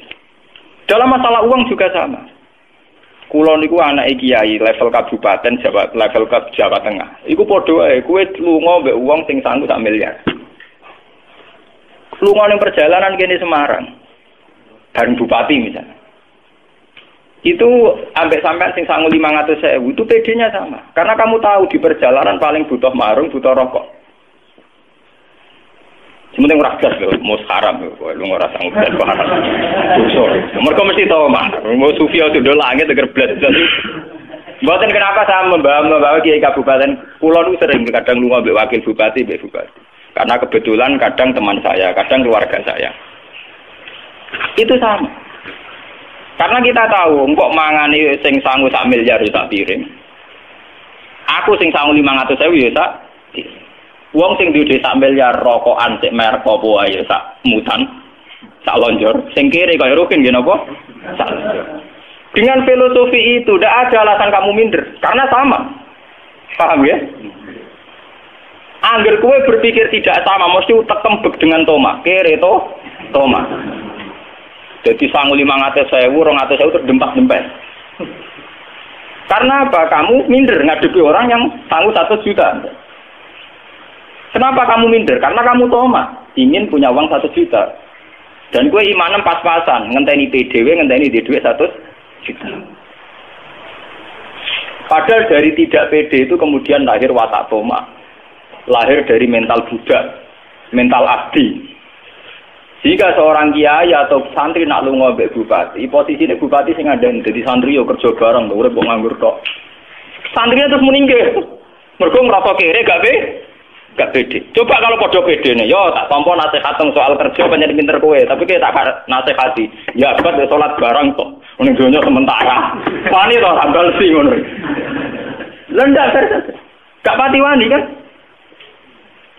Dalam masalah uang juga sama. Kulo niku anake kiai level kabupaten Jawa, level Jawa Tengah. Iku padha wae, kowe lunga mbek wong sing sanggup sak miliar. Lunga ning perjalanan kene Semarang. Bareng bupati misalnya. Itu ambek sampean sing sangu 500.000 itu PD-nya sama. Karena kamu tahu di perjalanan paling butuh marung, butuh rokok. Sementing ora gas lho, mos haram lho, lu ora sanggup gas haram. Sorry. Mergo mesti tahu mah, mau sufi itu do langit teger blas. Mboten kenapa saya membawa kiai kabupaten, kula nu sering kadang lunga mbek wakil bupati, mbek bupati. Karena kebetulan kadang teman saya, kadang keluarga saya. Itu sama. Karena kita tahu, engkok mangani sing sangu sak miliar sak piring. Aku sing sangu 500.000 ya sak. Wong sing duwe sak miliar rokokan sik merek apa wae sak mutan, sak lonjor. Sing kiri kaya rukin nggih napa? Sak lonjor. Dengan filosofi itu tidak ada alasan kamu minder karena sama. Paham ya? Angger kowe berpikir tidak sama mesti utek kembek dengan Toma. Kiri to Toma. Jadi sangu 500.000, 200.000 terdempak-dempet. Karena apa? Kamu minder ngadepi orang yang sangu 1 juta. Kenapa kamu minder? Karena kamu Toma, ingin punya uang 1 juta. Dan gue imanem pas-pasan, ngenteni PDW, ngenteni duit 1 juta. Padahal dari tidak PD itu kemudian lahir watak Toma. Lahir dari mental budak, mental abdi. Jika seorang kiai atau santri nak lunga mbek bupati, posisine bupati sing ngandani dadi santri yo kerja bareng to urip kok nganggur tok. Santrinya terus meninggal. Mergo ngrasa kere gak pede. Coba kalau padha pedene, yo tak tampa nasihat soal kerja pancen pinter kowe, tapi kowe tak nasihati. Ya abad salat bareng kok. Ning donya sementara. Wani to ambal sing ngono. Lendak gak pati wani kan?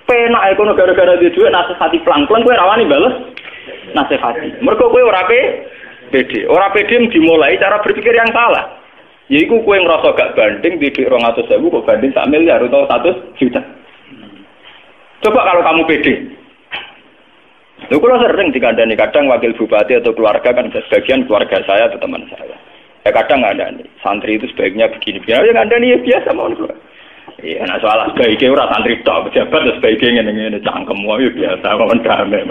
Penak ekono gara-gara duwe dhuwit nasihati pelan-pelan kowe rawani bales nasihati. Mergo kowe ora pede. Ora pede dimulai cara berpikir yang salah. Yaiku kowe ngrasa gak banding dhuwit 200.000 kok banding 1 miliar atau 100 juta. Coba kalau kamu pede. Lho kula sering dikandani kadang wakil bupati atau keluarga kan sebagian keluarga saya atau teman saya. Ya kadang ada nih, santri itu sebaiknya begini-begini. Ya ada nih biasa mau nih. Iya, nah soal sebaiknya orang santri tok, pejabat sebaiknya ngene cangkem wae biasa mawon damai.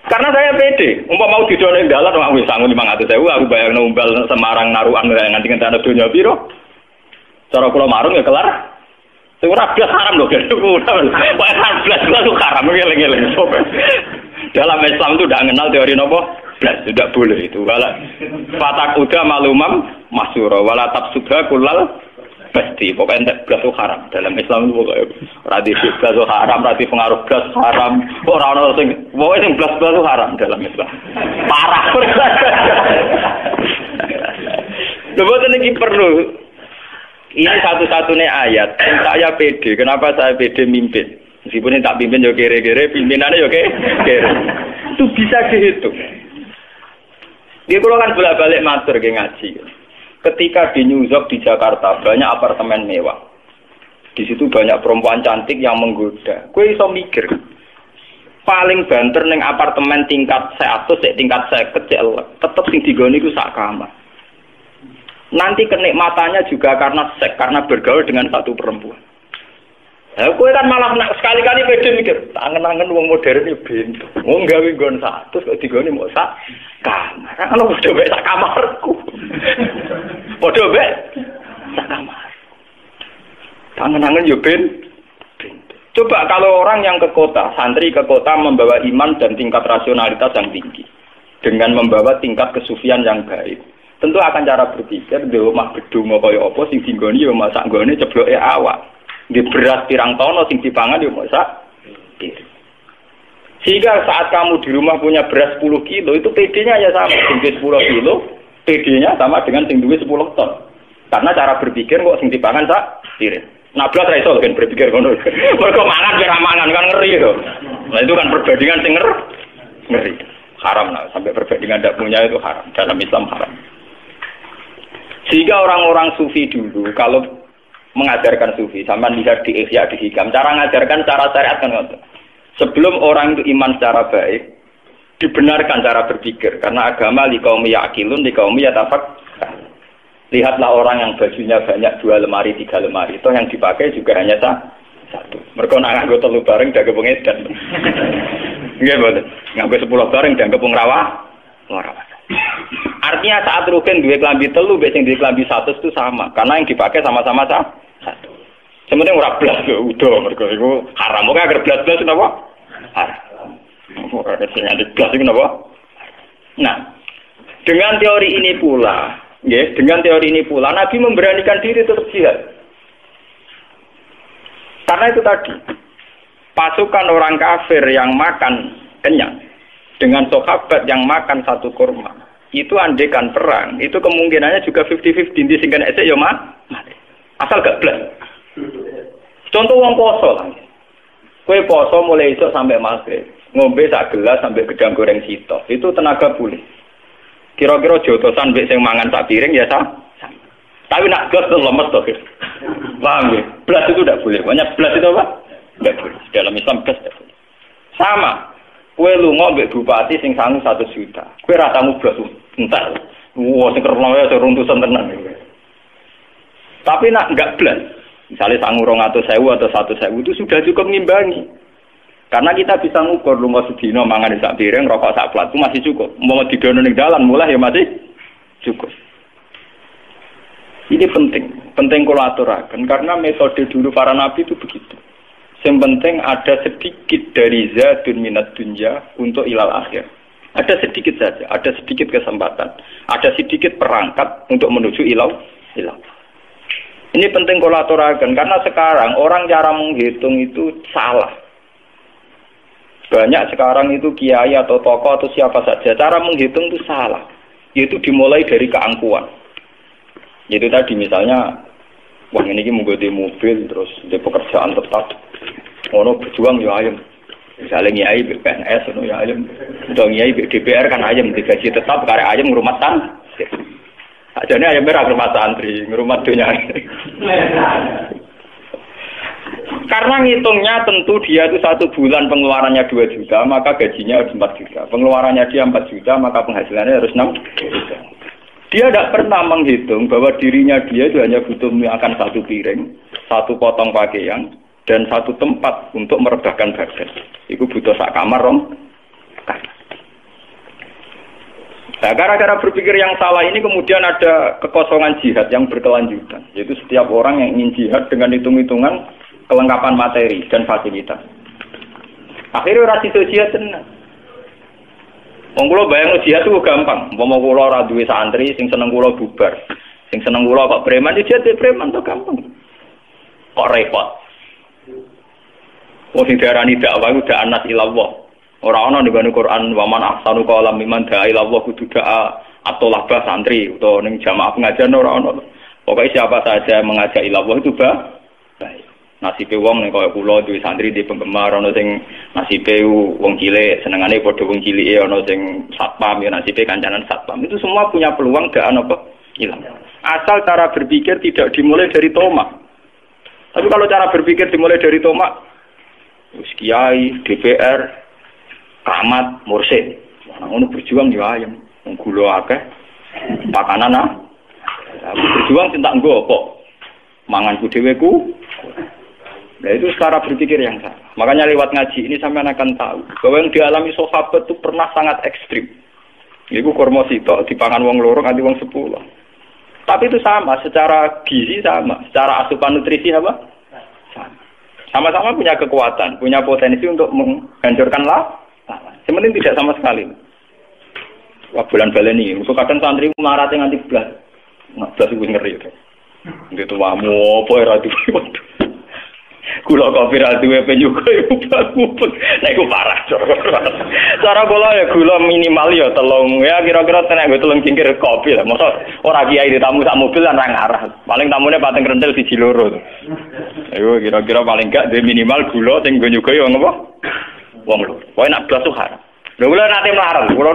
Karena saya pede, mau didone dalan wah wis sangu 500.000 aku bayangno umbal Semarang narukan nganti ngenteni donya piro. Cara kula marung ya kelar. Sing ora blas haram lho, kok blas haram ngeleng-eleng. Dalam Islam itu tidak mengenal teori nopo. Tidak boleh itu. Wala fatak uda malumam masyura wala tabsudha kullal pasti pokoknya blas itu haram. Dalam Islam itu pokoknya radisi blas itu haram, radisi pengaruh blas haram. Orang-orang sing pokoknya sing blas itu haram dalam Islam. Parah. Lho boten iki perlu. Ini satu-satunya ayat. Saya pede. Kenapa saya pede mimpin? Meskipun tak pimpin yo kere-kere, pimpinannya yo kere. Itu bisa dihitung. Dia kalau kan bolak-balik matur ke ngaji. Ketika di New York di Jakarta banyak apartemen mewah. Di situ banyak perempuan cantik yang menggoda. Gue iso mikir. Paling banter ning apartemen tingkat 100 tingkat 50 tetep sing digoni iku sak kamar. Nanti kenikmatannya juga karena seks, karena bergaul dengan satu perempuan. Kowe kan malah sekali-kali pede mikir, angen-angen wong modern iki bentuk. Wong gawe nggon 100 kok digone mok sak kamar. Ana padha wae sak kamarku. Padha wae sak kamar. Angen-angen yo bentuk. Coba kalau orang yang ke kota, santri ke kota membawa iman dan tingkat rasionalitas yang tinggi dengan membawa tingkat kesufian yang baik. Tentu akan cara berpikir di omah gedung kaya apa sing dinggoni yo masak nggone cebloke awak. Di beras pirang tono sing dipangan yo masak. Sehingga saat kamu di rumah punya beras 10 kilo itu PD-nya ya sama, sing 10 kilo, PD-nya sama dengan sing duwe 10 ton. Karena cara berpikir kok sing dipangan sak piring. Nah, belas ra iso kan berpikir ngono. Mergo mangan ora mangan kan ngeri to. Nah, itu kan perbandingan sing ngeri. Haram lah, sampai perbandingan ndak punya itu haram. Dalam Islam haram. Sehingga orang-orang sufi dulu kalau mengajarkan sufi, sama lihat di Ihya di Hikam, cara mengajarkan cara syariat kan ngoten. Sebelum orang itu iman secara baik, dibenarkan cara berpikir karena agama liqaumi yaqilun liqaumi yatafak. Lihatlah orang yang bajunya banyak 2 lemari 3 lemari, itu yang dipakai juga hanya satu. Mereka nak nganggo 3 bareng dak kepengen dan. Nggih mboten. Nganggo 10 bareng dak kepung rawah. Artinya saat rugen duwe klambi 3 mbek sing duwe klambi 1 itu sama, karena yang dipakai sama-sama satu. Sementing ora blas yo udo mergo iku haram. Kok agar blas-blas napa? Haram. Ora sing ada blas iku napa? Nah, dengan teori ini pula, nggih, Nabi memberanikan diri tetap jihad. Karena itu tadi, pasukan orang kafir yang makan kenyang dengan sahabat yang makan satu kurma, itu andekan perang, itu kemungkinannya juga 50-50 di singkan esek ya mati. Asal gak blas. Contoh wong poso lah. Kowe poso mulai esuk sampai maghrib, ngombe sak gelas sampai gedang goreng sitok. Itu tenaga pulih. Kira-kira jotosan mbek sing mangan sak piring ya sama. Tapi nak gas tuh lemes tuh. Paham ya? Blas itu tidak boleh. Banyak blas itu apa? Tidak boleh. Dalam Islam blas tidak boleh. Sama. Kowe lunga mbek bupati sing sangu 1 juta. Kowe ra sangu blas entar. Wah, sing kerno ya runtusan tenan. Tapi nak enggak blas. Misalnya sangu 200.000 atau 100.000 itu sudah cukup ngimbangi. Karena kita bisa ngukur lunga sedina mangan sak piring, rokok sak plat itu masih cukup. Mau didono ning dalan mulai ya masih cukup. Ini penting kula aturaken karena metode dulu para nabi itu begitu. Yang penting ada sedikit dari zadun minat dunya untuk ilal akhir. Ada sedikit saja, ada sedikit kesempatan, ada sedikit perangkat untuk menuju ilal. Ini penting kula aturaken karena sekarang orang cara menghitung itu salah. Banyak sekarang itu kiai atau tokoh atau siapa saja cara menghitung itu salah. Yaitu dimulai dari keangkuhan. Yaitu tadi misalnya wah ini mengganti mobil terus di pekerjaan tetap. Ono berjuang ya ayam. Misalnya nyai BPNS ono ya ayam. Udah nyai DPR kan ayam digaji tetap karek ayam ngrumat tan. Ajane ayam merah rumah santri, ngrumat dunya. Karena ngitungnya tentu dia itu 1 bulan pengeluarannya 2 juta, maka gajinya harus 4 juta. Pengeluarannya dia 4 juta, maka penghasilannya harus 6 juta. Dia tidak pernah menghitung bahwa dirinya dia itu hanya butuh makan satu piring, satu potong pakaian, dan satu tempat untuk merebahkan badan. Itu butuh sak kamar, Rom. Nah, gara-gara berpikir yang salah ini kemudian ada kekosongan jihad yang berkelanjutan. Yaitu setiap orang yang ingin jihad dengan hitung-hitungan kelengkapan materi dan fasilitas. Akhirnya orang itu jihad tenang. Wong kula bayangno jihad itu gampang. Umpama kula ora duwe santri sing seneng kula bubar. Sing seneng kula kok preman jihad preman to gampang. Kok repot. Wong sing diarani dakwah iku dak anas ilallah. Ora ana ning Quran wa man ahsanu qalam mimman da'a ilallah kudu da'a atau labah santri utawa ning jamaah pengajian ora ana. Pokoke siapa saja mengajak ilallah itu baik. Nasibe wong nek kaya kula duwe santri di penggemar ana sing nasibe wong cilik senengane padha wong cilike ana sing satpam ya nasibe kancanan satpam itu semua punya peluang daan apa ilang asal cara berpikir tidak dimulai dari tomak. Tapi kalau cara berpikir dimulai dari tomak wis kiai DPR kamat mursyid ngono berjuang yo ayem wong gula akeh pakanan aku berjuang sing tak nggo apa manganku dhewe ku. Nah itu cara berpikir yang salah. Makanya lewat ngaji ini sampean akan tahu bahwa yang dialami sahabat itu pernah sangat ekstrim. Iku kurma sitok dipangan wong loro nganti wong 10. Tapi itu sama, secara gizi sama, secara asupan nutrisi apa? Sama. Sama-sama punya kekuatan, punya potensi untuk menghancurkan lawan. Sementing tidak sama sekali. Wah bulan baleni, musuh kadang santri marate nganti blas. Blas iku ngeri itu. Itu wamu apa ora diwono. Kula kopi ra duwe penyuga iku bakupet. Nek iku parah. Cara kula ya gula minimal ya telung. Ya kira-kira tenek nggo telung cingkir kopi lah. Mosok ora kiai ditamu sak mobil lan ra ngarah. Paling tamune pateng rentel siji loro. Ayo kira-kira paling gak duwe minimal gula sing nggo nyuga ya ngopo? Wong lho. Pokoke nak blas tuh haram. Lha kula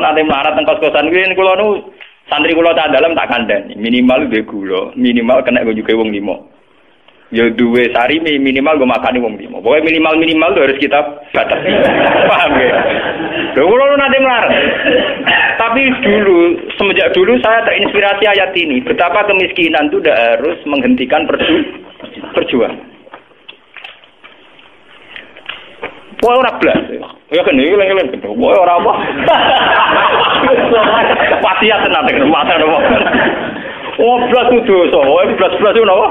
nate melarat teng kos-kosan kuwi kula nu santri kula tak dalem tak kandhani. Minimal duwe gula, minimal kena nggo nyuga wong 5. Ya duwe sari minimal gue makani wong 5. Pokoknya minimal itu harus kita batasi. Paham ya? Lho kula nanti melarang. Tapi semenjak dulu saya terinspirasi ayat ini. Betapa kemiskinan itu tidak harus menghentikan perjuangan. Wah ora blas. Ya kan iki leng-leng gitu. Wah ora apa. Wasiat tenan nek mata nopo. Oh blas itu dosa. Oh blas itu napa?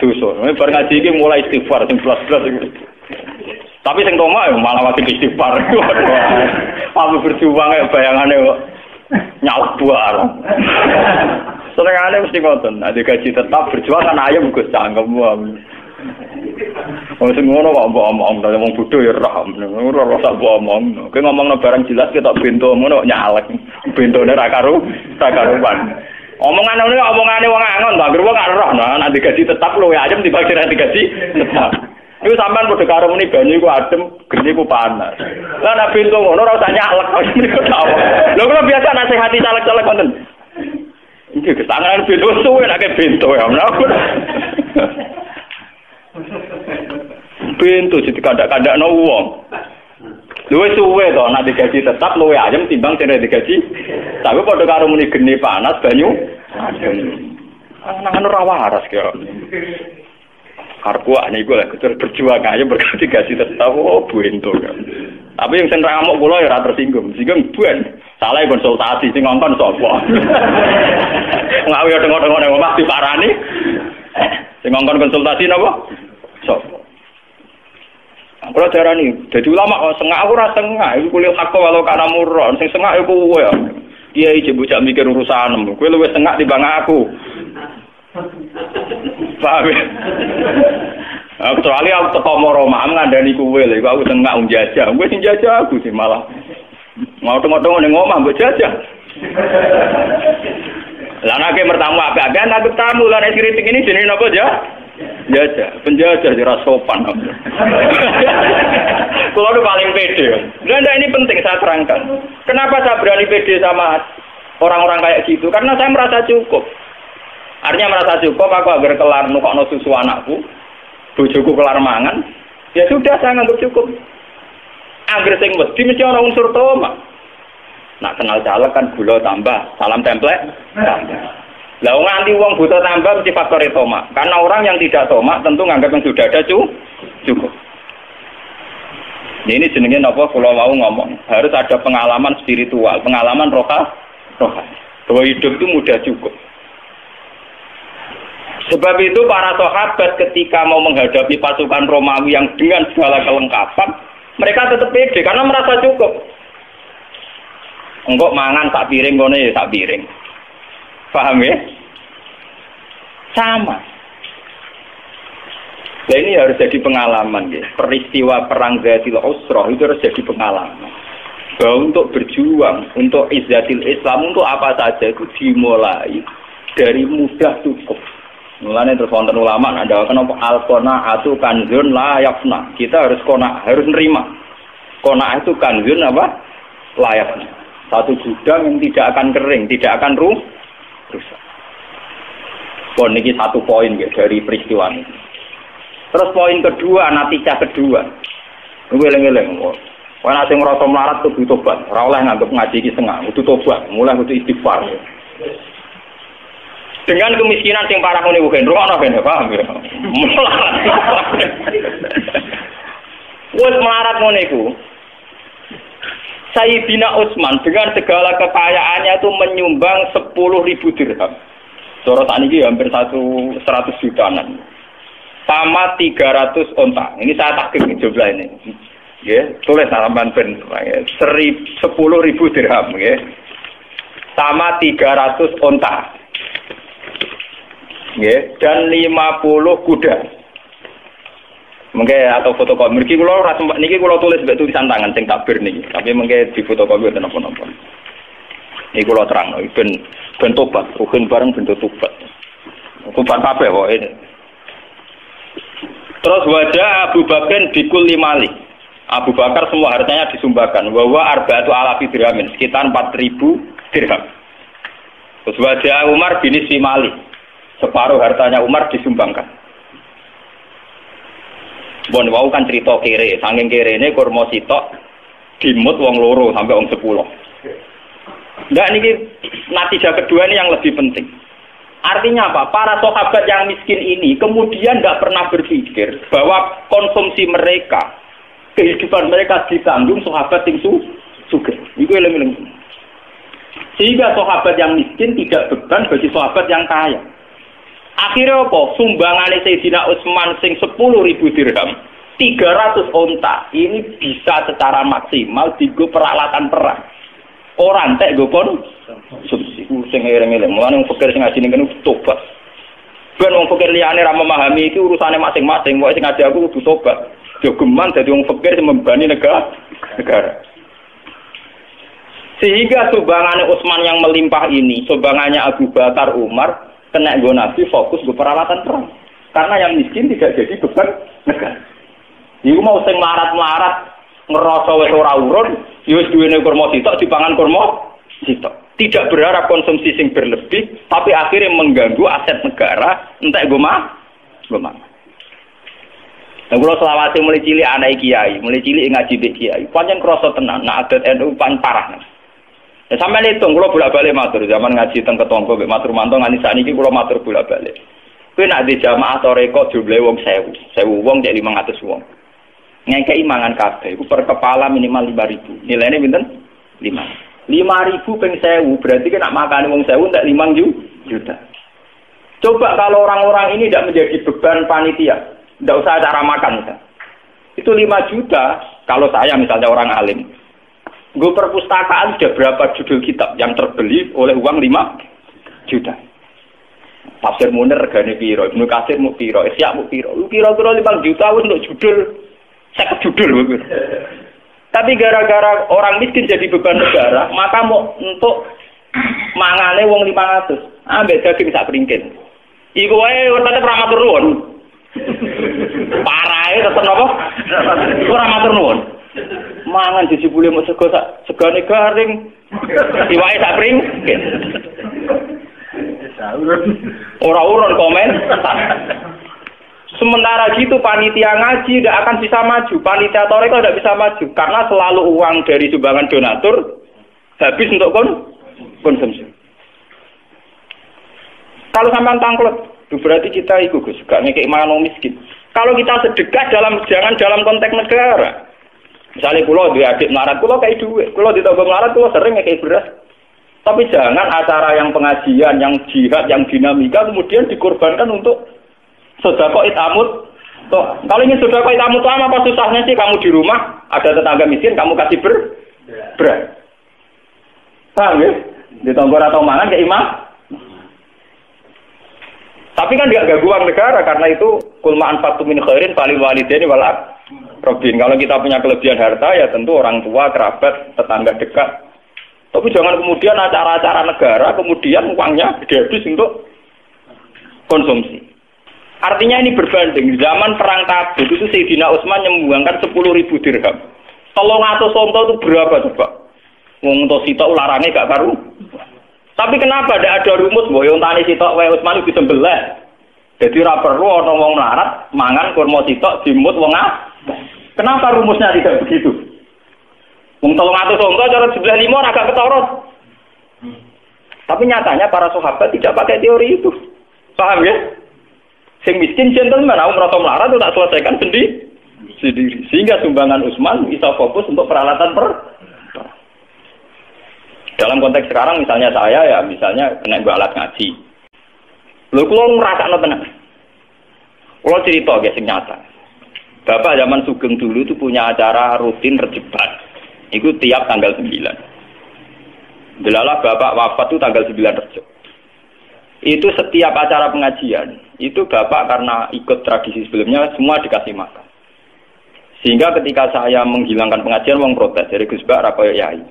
Dosa. Bar ngaji iki mulai istighfar sing blas-blas iki. Tapi sing tomak malah wajib istighfar. Aku berjuang kaya bayangane kok nyalak buar. Senengane mesti ngoten, ade gaji tetap berjuang kan ayam Gus cangkem wae. Wong sing ngono kok mbok omong, wong bodho ya roh. Ora rasa mbok omong. Kowe ngomongno barang jelas ketok bento ngono nyalek. Bentone ra karuan. Omongane wong angon to, anggere wong gak roh nah nanti gaji tetap luwe ayam dibagi nanti gaji tetap. Iku sampean padha karo muni banyu iku adem, geni iku panas. Lah nek bento ngono ora usah nyalek niku ta. Lho kula biasa nasihati caleg-caleg wonten. Iki kesangan bento suwe nek bento ya. Bento jadi kandak-kandakno wong. Luwe suwe to nek digaji tetap luwe ayam timbang sing digaji. Tapi padha karo muni geni panas banyu adem. Nang ora waras kaya. Karpu ane iku lek berjuang aja berganti gaji tetap bento kan. Tapi yang seneng ngamuk kula ya ora tersinggung. Singgung buan. Salah konsultasi sing ngongkon sapa. Ngawi tengok-tengok nang omah diparani. Sing ngongkon konsultasi napa? Sapa? Kalau darani, jadi ulama sengak aku rasa sengak. Iku kuliah hak walau kana murron, sing sengak iku kowe. Kiai bocah mikir urusan, kowe luwih sengak timbang aku. Paham ya? Kecuali aku teko Moroma ngandani kowe lho, aku sengak njajah. Kowe sing jajah aku sih malah. Mau tengok-tengok ning omah mbok jajah. Lah nek pertama apik-apik nang tamu lan kritik ini jenenge napa ya? Jajah, penjajah jelas sopan. Kalau itu paling pede. Dan ini penting saya terangkan. Kenapa saya berani pede sama orang-orang kayak gitu? Karena saya merasa cukup. Artinya merasa cukup, aku agar kelar nukokno susu anakku, bojoku kelar mangan, ya sudah saya nganggap cukup. Agar sing mesti ana unsur toma. Nak kenal caleg kan gula tambah, salam template tambah. Lah nganti wong buta tambah mesti faktor tomak. Karena orang yang tidak tomak tentu nganggap yang sudah ada cukup. Ini jenenge napa kula mau ngomong, harus ada pengalaman spiritual, pengalaman rohani. Bahwa hidup itu mudah cukup. Sebab itu para sahabat ketika mau menghadapi pasukan Romawi yang dengan segala kelengkapan, mereka tetap pede karena merasa cukup. Enggak mangan sak piring kono ya sak piring. Paham ya? Sama. Nah ini harus jadi pengalaman ya. Peristiwa perang Zatil Usrah itu harus jadi pengalaman. Bahwa untuk berjuang, untuk izzatil Islam, untuk apa saja itu dimulai dari mudah cukup. Mulanya terus wonten ulama ada kenapa al-qanaatu kanzun la yafna. Kita harus harus nerima. Qanaah itu kanzun apa? Layaknya. Satu gudang yang tidak akan kering, tidak akan rusak. Ini satu poin ya, dari peristiwa ini. Terus poin kedua, natijah kedua. Ngeleng-ngeleng. Wah, nanti ngerasa melarat itu butuh tobat. Ora oleh nganggep ngaji iki setengah, butuh tobat, mulai butuh istighfar. Dengan kemiskinan sing parah ngene bukan rono ben paham ya. Wes melarat ngene iku. Sayyidina Utsman dengan segala kekayaannya itu menyumbang 10.000 dirham. Cara sakniki hampir 100 jutaan. Sama 300 onta. Ini saya takdir jumlah ini. Ya, tulis halaman ben 10.000 dirham ya. Sama 300 onta. Ya, dan 50 kuda. Mungkin atau fotokopi. Niki kula tulis mbek tulisan tangan sing takbir niki. Tapi mungkin di fotokopi enten apa-apa. Niki kula terangno ben tobat, rukun bareng ben tobat. Tobat kabeh kok ini. Terus wajah Abu Bakar bikul limali. Abu Bakar semua hartanya disumbangkan. Bahwa arba'atu alafi dirhamin, sekitar 4.000 dirham. Terus wajah Umar bin Simali. Separuh hartanya Umar disumbangkan. Bon wau kan cerita kere, saking kerene kurma sitok dimut wong loro sampai wong 10. Ndak niki natijah kedua ini yang lebih penting. Artinya apa? Para sahabat yang miskin ini kemudian tidak pernah berpikir bahwa konsumsi mereka, kehidupan mereka ditanggung sahabat yang sugih. Iku eling-eling. Sehingga sahabat yang miskin tidak beban bagi sahabat yang kaya. Akhirnya apa? Sumbangannya Sayyidina Utsman sing 10.000 dirham, 300 onta. Ini bisa secara maksimal digo peralatan perang. Orang tek go konsumsi. Sing ereng-ereng. Mulane wong fakir sing ngaji ning tobat. Ben wong fakir liyane ra memahami iki urusane masing-masing. Wae sing ngaji aku kudu tobat. Jogeman dadi wong fakir sing membani negara. Sehingga sumbangannya Utsman yang melimpah ini, sumbangannya Abu Bakar, Umar kena go Nabi fokus ke peralatan perang. Karena yang miskin tidak jadi beban negara. Iku mau sing melarat-melarat ngerasa wis ora urun, ya wis duwene kurma sitok dipangan kurma sitok. Tidak berharap konsumsi sing berlebih, tapi akhirnya mengganggu aset negara, entek go mah. Nah, kula selawase mulai cilik anak kiai, mulai cilik ngaji mbek kiai. Pancen krasa tenan, nak adat NU pancen parah. Ya sampeyan hitung kula bolak-balik matur zaman ngaji teng Ketongko mbek matur mantong nganti sakniki kula matur bolak-balik. Kuwi nek di jamaah toreko jumlahe wong 1000 wong cek 500 wong. Ngekeki mangan kabeh iku per kepala minimal 5.000. Nilainya pinten? 5.000 ping 1000 berarti kan nak makane wong 1000 entek 5 juta. Coba kalau orang-orang ini tidak menjadi beban panitia, tidak usah cara makan misal. Itu 5 juta kalau saya misalnya orang alim. Gue perpustakaan sudah berapa judul kitab yang terbeli oleh uang 5 juta. Tafsir Munir regane piro, Ibnu Katsir mu piro, Ihya mu piro. Kira-kira 5 juta wis untuk judul 50 judul. Tapi gara-gara orang miskin jadi beban negara, maka mau untuk mangane wong 500. Ambek daging sak pringkin. Iku wae tetep ora matur nuwun. Parahe tetep napa? Ora matur nuwun. Mangan dijebule mok segane garing. Iwake sak pringkin. Ora urun komen. Sementara gitu panitia ngaji tidak akan bisa maju, panitia toreko tidak bisa maju karena selalu uang dari sumbangan donatur habis untuk konsumsi. Kalau sampai tangklet, berarti kita ikut Gus, gak ngekek mangan miskin. Kalau kita sedekah jangan dalam konteks negara. Misalnya kulo duwe adik melarat, kulo kayak duit. Kulo di toko melarat, kulo sering ngekek beras. Tapi jangan acara yang pengajian, yang jihad, yang dinamika kemudian dikorbankan untuk sedekah itamut. Kalau ingin sedekah itamut apa susahnya sih kamu di rumah ada tetangga miskin kamu kasih beras. Paham ya? Di tongkor atau mangan kayak imam. Tapi kan tidak ganggu uang negara karena itu kulma anfaqtum min khairin falil walidaini wal aqrabin. Kalau kita punya kelebihan harta ya tentu orang tua, kerabat, tetangga dekat. Tapi jangan kemudian acara-acara negara kemudian uangnya dihabis untuk konsumsi. Artinya ini berbanding. Zaman perang Tabuk itu Sayyidina Utsman menyumbangkan 10.000 dirham. 300 onto itu berapa coba? Wong to sitok larangnya gak karu. Tapi kenapa tidak ada rumus bahwa yang tani sitok wae Utsman itu disembelih. Jadi ora perlu ana wong melarat mangan kurma sitok dimut wong Kenapa rumusnya tidak begitu? Wong 300 onto cara sebelah 5 agak ketorot. Tapi nyatanya para sahabat tidak pakai teori itu. Paham ya? Sing miskin gentleman, aku merasa melarat itu tak selesaikan sendiri. Sehingga sumbangan Utsman bisa fokus untuk peralatan Dalam konteks sekarang misalnya saya ya misalnya kena alat ngaji. Lho kula ngrasakno tenan. Kula cerita guys sing nyata. Bapak zaman Sugeng dulu itu punya acara rutin rejeban. Itu tiap tanggal 9. Delalah bapak wafat itu tanggal 9 Rejab. Itu setiap acara pengajian, itu bapak karena ikut tradisi sebelumnya semua dikasih makan. Sehingga ketika saya menghilangkan pengajian, wong protes dari Gus Bak ra koyo yai.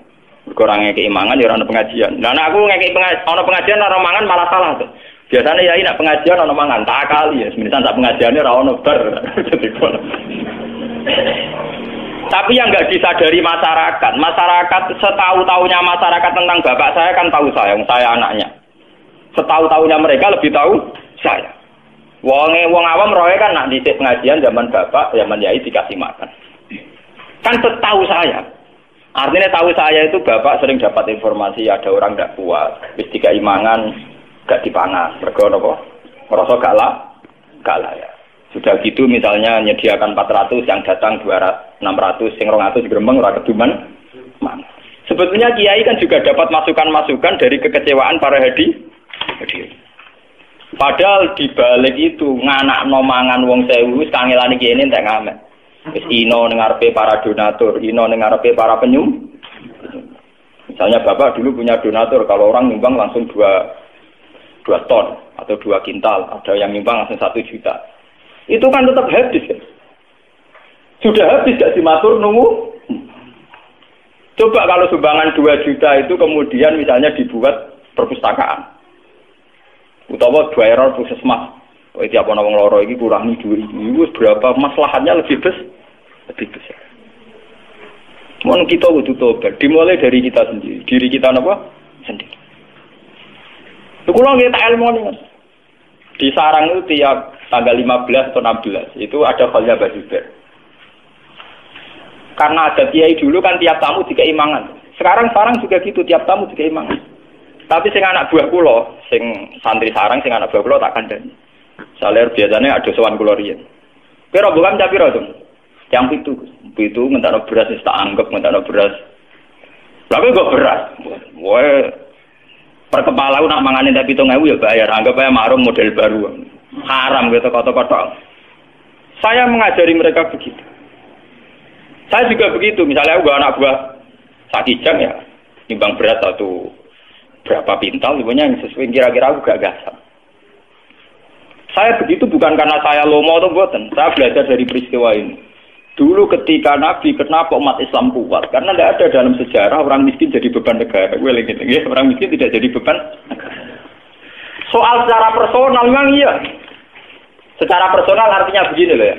Kurangnya keimangan ya orang pengajian. Nah aku ngekei pengajian orang mangan malah salah tuh. Biasanya ya nak pengajian orang mangan tak kali ya. Sebenarnya tak pengajiannya orang bar. Tapi yang nggak disadari masyarakat setahu-tahunya masyarakat tentang bapak saya kan tahu saya anaknya. Setahu-tahunya mereka lebih tahu saya. Wong awam roe kan nak dicek pengajian zaman bapak, zaman yai dikasih makan. Kan setahu saya. Artinya tahu saya itu bapak sering dapat informasi ada orang tidak kuat, wis dikai mangan gak dipangan, mergo napa? Merasa gak layak. Sudah gitu misalnya menyediakan 400 yang datang 200, 600, sing 200 gremeng ora keduman. Sebetulnya kiai kan juga dapat masukan-masukan dari kekecewaan para hadirin. Padahal di balik itu nganakno mangan wong 1000 wis kangelane kiai entek ngamet. Wis ino ning ngarepe para donatur, ino ning ngarepe para penyum. Misalnya Bapak dulu punya donatur, kalau orang nyumbang langsung 2 ton atau 2 kintal, ada yang nyumbang langsung 1 juta. Itu kan tetap habis kan? Sudah habis gak dimatur nunggu? Coba kalau sumbangan 2 juta itu kemudian misalnya dibuat perpustakaan. Utawa daerah puskesmas. Tiap ana wong loro iki kurangi duit iki wis berapa maslahatnya lebih besar. Mun kita kudu tobat, dimulai dari kita sendiri. Diri kita napa? Sendiri. Kula nggih tak ilmu di sarang itu tiap tanggal 15 atau 16 itu ada khalnya Bajuber. Karena ada kiai dulu kan tiap tamu dikai mangan. Sekarang juga gitu tiap tamu dikai mangan. Tapi sing anak buah kula, sing santri sarang sing anak buah kula tak kandhani. Saler biasanya ada sowan kula riyen. Kira bukan capiro to. Yang itu ngentakno beras wis tak anggap ngentakno beras. Lha kok beras. Woe per kepala nak mangane tak 7.000 ya bayar. Anggap aja marum model baru. Haram gitu kata-kata. Saya mengajari mereka begitu. Saya juga begitu. Misalnya aku anak buah sakijang ya, nimbang beras atau berapa pintal, sebenarnya yang sesuai kira-kira aku gak gasam. Saya begitu bukan karena saya lomo atau buatan. Saya belajar dari peristiwa ini. Dulu ketika Nabi, kenapa umat Islam kuat? Karena tidak ada dalam sejarah orang miskin jadi beban negara. Orang miskin tidak jadi beban negara. Soal secara personal memang iya. Secara personal artinya begini loh ya.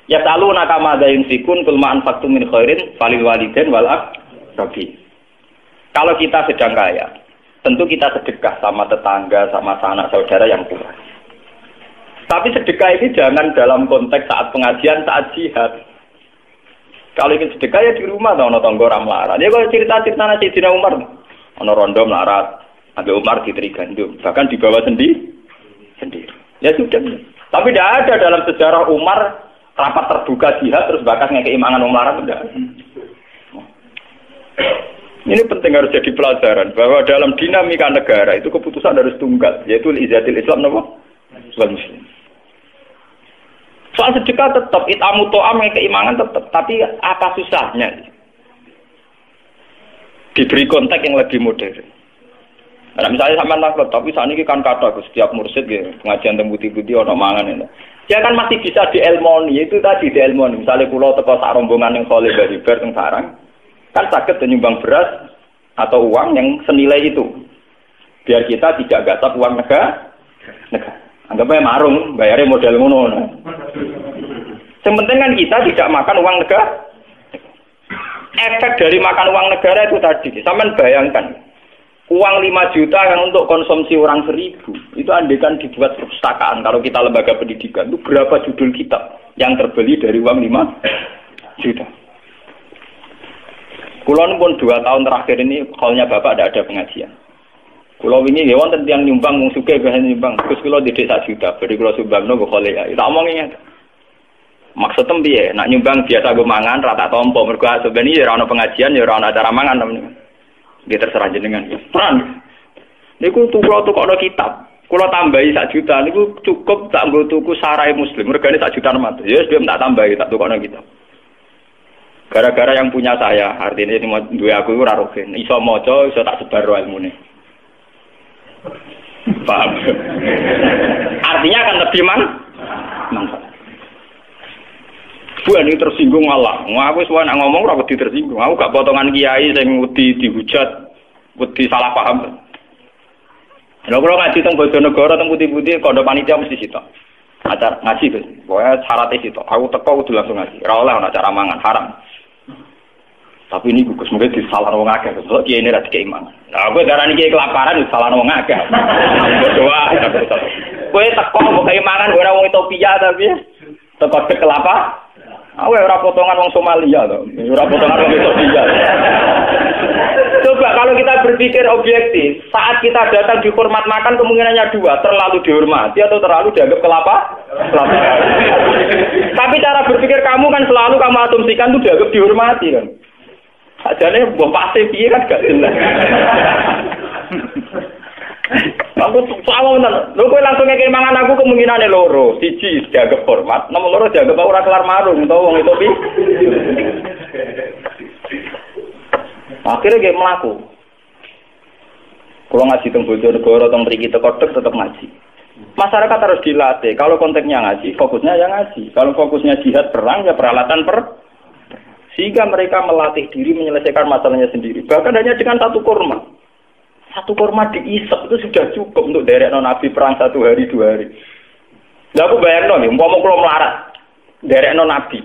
Ya selalu nakama ada yang sikun kulmaan faktum min khairin falil waliden wal aqrabin. Kalau kita sedang kaya, tentu kita sedekah sama tetangga, sama sanak saudara yang kurang. Tapi sedekah ini jangan dalam konteks saat pengajian, saat jihad. Kalau ingin sedekah ya di rumah, tahu tonggo ramlaran. Ya kalau cerita Sayyidina Umar, Ana rondo melarat, ambil Umar ditrigandum, bahkan dibawa sendiri. Ya sudah. Tapi tidak ada dalam sejarah Umar rapat terbuka jihad terus bakas ngekei mangan wong melarat tidak. Ini penting harus jadi pelajaran bahwa dalam dinamika negara itu keputusan harus tunggal, yaitu izatil Islam napa? Wal muslim. Soal sedekah tetap itamu to'am keimangan tetap, tapi apa susahnya? Diberi konteks yang lebih modern. Nah, misalnya sampean takut, tapi saat ini kan kata setiap mursyid ya, pengajian teng putih-putih ana mangan itu. Dia kan masih bisa dielmoni, itu tadi dielmoni. Misalnya kula teko sak rombongan yang saleh bari bar teng sarang, kan saged nyumbang beras atau uang yang senilai itu. Biar kita tidak gasap uang negara. Anggapnya marung, bayarnya modal ngono. Yang penting kan kita tidak makan uang negara. Efek dari makan uang negara itu tadi, sampean bayangkan. Uang 5 juta yang untuk konsumsi orang 1000, itu andaikan dibuat perpustakaan, kalau kita lembaga pendidikan, itu berapa judul kitab yang terbeli dari uang 5 juta. Kulon pun 2 tahun terakhir ini, halnya Bapak tidak ada pengajian. Kulo wingi ya wonten tiyang nyumbang wong sugih bahan nyumbang. Terus kulo didik 1 juta, bari kulo sumbangno go khole ya. Tak omongi ngene. Maksudem piye? Nak nyumbang biasa go mangan rata tompo mergo sebenarnya ya ora ono pengajian ya ora ono acara mangan temen. Nggih terserah jenengan. Terang. Niku kulo tukokno kitab. Kulo tambahi 1 juta niku cukup tak nggo tuku sarai muslim. Regane 1 juta nemat. Ya wis tak tambahi tak tukokno kitab. Gara-gara yang punya saya, artinya duwe aku iku ora rogen. Iso maca, iso tak sebar ilmune. Paham? Artinya akan lebih manfaat. Bukan ini tersinggung Allah. Aku suka nak ngomong ora wedi tersinggung. Aku gak potongan kiai sing wedi dihujat, wedi salah paham. Lha kula ngaji teng Bojonegoro teng putih-putih kondo panitia mesti sitok. Acara ngaji Gus. Pokoke syaratnya sitok. Aku teko kudu langsung ngaji. Ora oleh ana acara mangan haram. Tapi ini Gus mungkin disalah wong akeh. Kok kiai ini ra dikei mangan. Nah, aku darani kiai kelaparan disalah wong akeh. Berdoa. Kowe teko kok kei mangan ora wong Ethiopia tapi teko kelapa. Aku ora potongan wong Somalia to. Ora potongan wong Ethiopia. Coba kalau kita berpikir objektif, saat kita datang dihormat makan kemungkinannya 2, terlalu dihormati atau terlalu dianggap kelapa. Tapi cara berpikir kamu kan selalu kamu asumsikan itu dianggap dihormati kan. Sajane mbok pasti piye kan gak jelas. Aku sama bener. Lho kowe langsung ngekek mangan aku kemungkinane loro. Siji dianggap hormat, nomor loro dianggap ora kelar marung utawa wong itu pi. Akhirnya kayak melaku. Kalau ngaji teng Bojonegoro teng mriki teko tetep ngaji. Masyarakat harus dilatih. Kalau konteksnya ngaji, fokusnya ya ngaji. Kalau fokusnya jihad perang ya peralatan sehingga mereka melatih diri menyelesaikan masalahnya sendiri. Bahkan hanya dengan 1 kurma. 1 kurma diisep itu sudah cukup untuk derekno Nabi perang 1 hari 2 hari. Lah aku bayangno nih, umpama kula melarat derekno Nabi.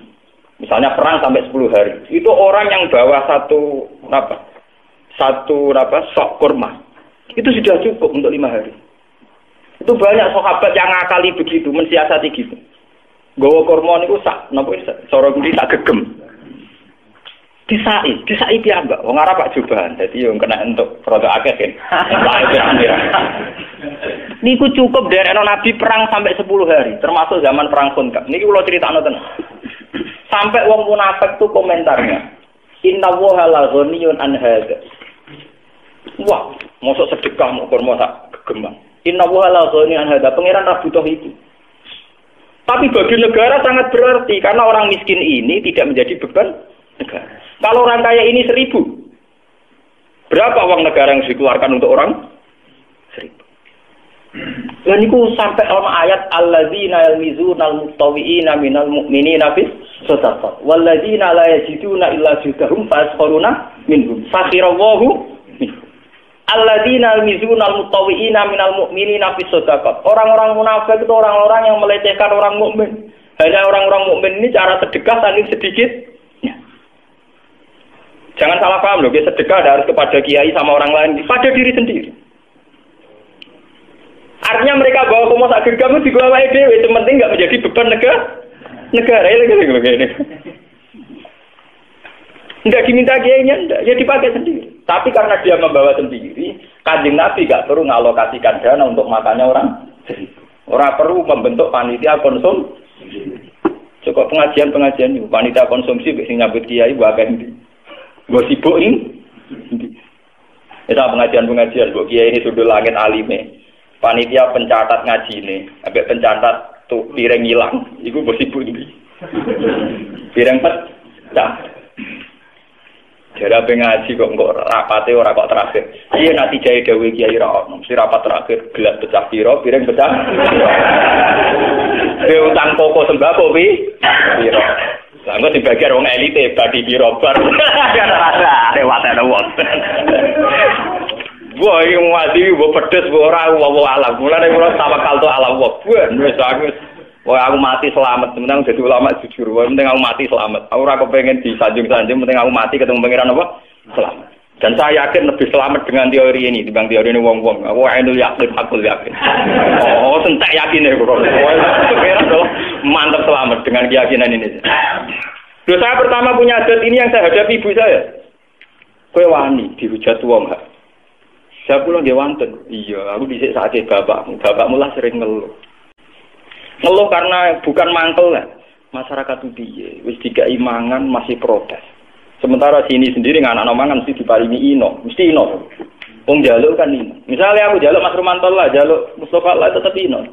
Misalnya perang sampai 10 hari. Itu orang yang bawa satu sok kurma. Itu sudah cukup untuk 5 hari. Itu banyak sahabat yang ngakali begitu, mensiasati gitu. Gawa kurma niku sak napa cara kuwi tak gegem. Disai piyambak. Wong Arab Pak Jubahan. Dadi yo kena entuk rada akeh kan. Niku cukup derekno Nabi perang sampai 10 hari, termasuk zaman perang Khandaq. Niki kula critakno tenan. Sampai wong munafik tuh komentarnya. Inna woha la ghaniyun an hadza. Wah, mosok sedekah mau kurma tak gegembang. Inna woha la ghaniyun an hadza. Pangeran ra butuh itu. Tapi bagi negara sangat berarti karena orang miskin ini tidak menjadi beban negara. Kalau orang kaya ini 1000, berapa uang negara yang dikeluarkan untuk orang? 1000. Dan itu sampai ayat alladzina yalmizunal mutawwi'ina minal mu'minina bis shadaqah walladzina la yajiduna illa judahum fasqaruna minhum sakhirallahu minhum. Alladzina yalmizunal mutawwi'ina minal mu'minina bis shadaqah. Orang-orang munafik itu orang-orang yang melecehkan orang mukmin. Hanya orang-orang mukmin ini cara sedekah saling sedikit. Jangan salah paham loh, sedekah harus kepada kiai sama orang lain, pada diri sendiri. Artinya mereka bawa ke masa gergamu di gua dewe, itu penting nggak menjadi beban negara ini. Nggak diminta kiainya, ya dipakai sendiri. Tapi karena dia membawa sendiri, Kanjeng Nabi gak perlu ngalokasikan dana untuk makannya orang. Orang perlu membentuk panitia konsumsi. Cukup pengajian itu, panitia konsumsi sing nyambut kiai wae ndi. Mbok sibuk ini. Kita pengajian mbok kiai ini sudul langit alime. Panitia pencatat ngajine, ambek pencatat tuh piring hilang, iku mbok sibuk iki. Piring pecah. Jare ngaji kok rapate ora kok terakhir. Iya nanti jae dawuh kiai ra ono. Si rapat terakhir gelas pecah pira, piring pecah. Utang pokok sembako pira. Lah engko dibagi wong elite badi pira bar. Ora lewat ana wong. Wah, iki ngaji mbok pedes ora alam. Mulane kula tawakal to alam wae. Wis aku mati selamat, penting jadi ulama jujur. Penting aku mati selamat. Aku ora kepengin disanjung-sanjung, penting aku mati ketemu pangeran apa? Selamat. Dan saya yakin lebih selamat dengan teori ini dibanding teori ini wong-wong. Aku ainul yakin, hakul yakin. Oh, sentek yakin ya, Bro. Mantap selamat dengan keyakinan ini. Loh, saya pertama punya adat ini yang saya hadapi ibu saya. Kowe wani dihujat wong gak? Saya pulang dia wonten. Iya, aku dhisik sakit bapakmu. Bapakmu lah sering ngeluh karena bukan mangkel lah. Masyarakat itu piye? Wis dikai mangan masih protes. Sementara sini sendiri anak mangan mesti diparingi ino, mesti ino. Wong njaluk kan ino. Misalnya aku njaluk Mas Rumanto lah, njaluk Mustofa lah tetep ino.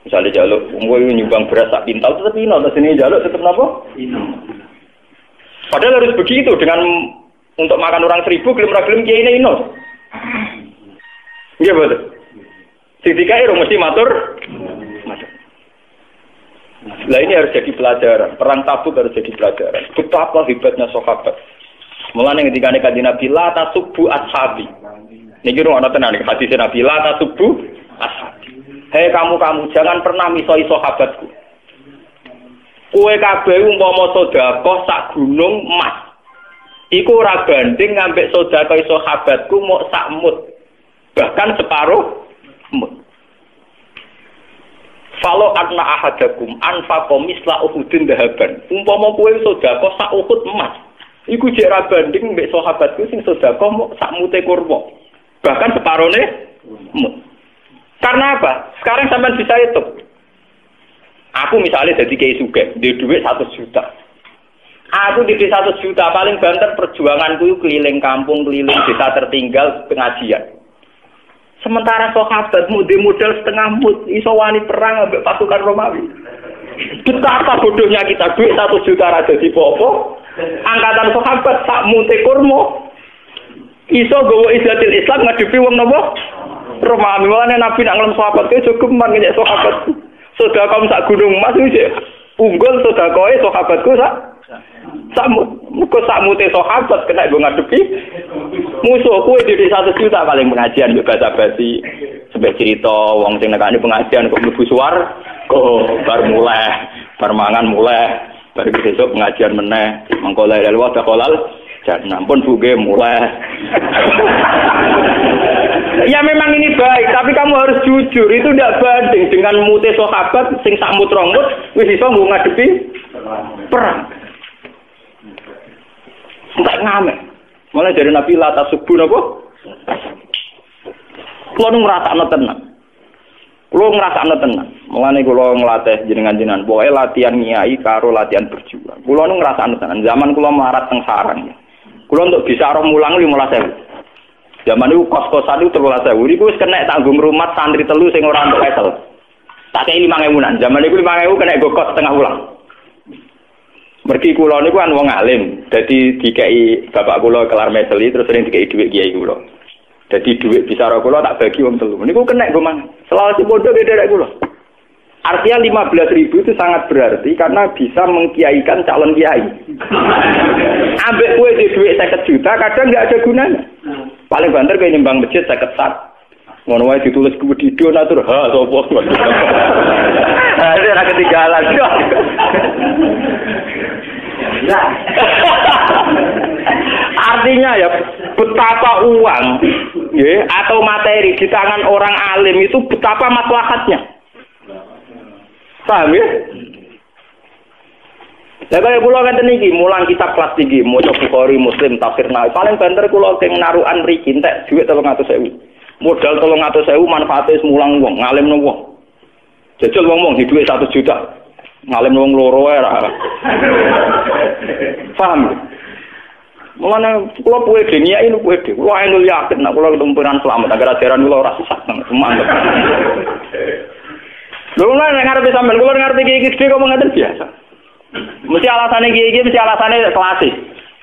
Misalnya njaluk wong nyumbang beras sak pintal tetep ino, terus sini njaluk tetep napa? Ino. Padahal harus begitu dengan untuk makan orang 1000 gelem-gelem kiai ini ino. Iya betul. Sing dikai mesti matur. Nah ini harus jadi pelajaran. Perang Tabuk harus jadi pelajaran. Betapa hebatnya sahabat. Mulane ketika Kanjeng Nabi la tasubbu ashabi. Niki ruang tenan iki hadis Nabi la tasubbu ashabi. Hei kamu jangan pernah misoi sahabatku. Kowe kabeh umpama sedekah sak gunung emas. Iku ora banding ngambek sedekah sahabatku mok sak mut. Bahkan separuh mut. Falo anna ahadakum anfaqo misla uhudin dahaban. Umpama kowe sedekah sak uhud emas. Iku jek ra banding mbek sahabatku sing sedekah mok sak mute kurma. Bahkan separone mut. Karena apa? Sekarang sampean bisa hitung. Aku misalnya jadi kiai sugih, duwe dhuwit 100 juta. Aku di 100 juta paling banter perjuanganku keliling kampung, keliling desa tertinggal pengajian. Sementara sahabat model setengah mut iso wani perang ambek pasukan Romawi. Betapa bodohnya kita, duit 1 juta ra dadi popo. Angkatan sahabat sak mute kurma. Iso gowo izatil Islam ngadepi wong napa? Romawi. Mulane Nabi nak ngelem sahabat ke cukup man nyek sahabat. Sedekah sak gunung emas iki unggul sedekahe sahabatku sak mute sahabat kena go ngadepi musuh kowe di 100 juta paling pengajian yo basa-basi sampai cerita wong sing nekani pengajian kok mlebu suar kok bar mulai bar mangan mulai bar besok pengajian meneh mengko la ilaha illallah kolal jan ampun buge mulai. Ya memang ini baik, tapi kamu harus jujur, itu tidak banding dengan mute sahabat sing sak mutrongmut wis iso nggo ngadepi perang. Enggak ngamek. Mulai dari Nabi Lata subuh napa? Kulo ngrasakno tenan. Mulane kulo nglatih jenengan-jenengan, pokoke latihan nyai karo latihan berjuang. Kulo ngrasakno tenan. Zaman kulo melarat teng sarang. Kulo untuk bisa roh mulang 15.000. Zaman itu kos-kosan itu 13.000. Iku wis kena tanggung rumah santri telu sing ora entuk esel. Tak kei 5.000-an. Zaman iku 5.000 kena go kos setengah wulan. Mergi kula niku kan wong alim. Dadi dikei bapak kula kelar meseli terus sering dikei dhuwit kiai kula. Dadi dhuwit bisa ro kula tak bagi wong telu. Niku kena go mangan. Selawase bodoh derek kula. Artinya 15.000 itu sangat berarti karena bisa mengkiaikan calon kiai. Ambek kowe di dhuwit 50 juta kadang enggak ada gunanya. Paling banter kayak nyembang masjid 50 sak. Ngono wae ditulis ku video natur ha sapa. Ada ra ketinggalan. Nah. Artinya ya betapa uang ya atau materi di tangan orang alim itu betapa maslahatnya. Paham ya? Lah kaya kula ngeten iki, mulang kitab kelas tinggi, maca Bukhari, Muslim, tafsir Nawawi. Paling banter kula sing narukan mriki entek dhuwit 300.000. Modal 300.000 manfaate mulang wong, ngalimno wong. Jajal wong di dhuwit 1 juta. Ngalimno wong loro ae ra. Paham? Mulane kula puwe dunia ini puwe. Kula enul yakin nek kula tumpuran selamat agar ajaran kula ora sesat nang mantep. Lho nek ngarepe sampean kula ngerti iki gede kok ngaten biasa. Mesti alasannya kiai mesti alasannya klasik.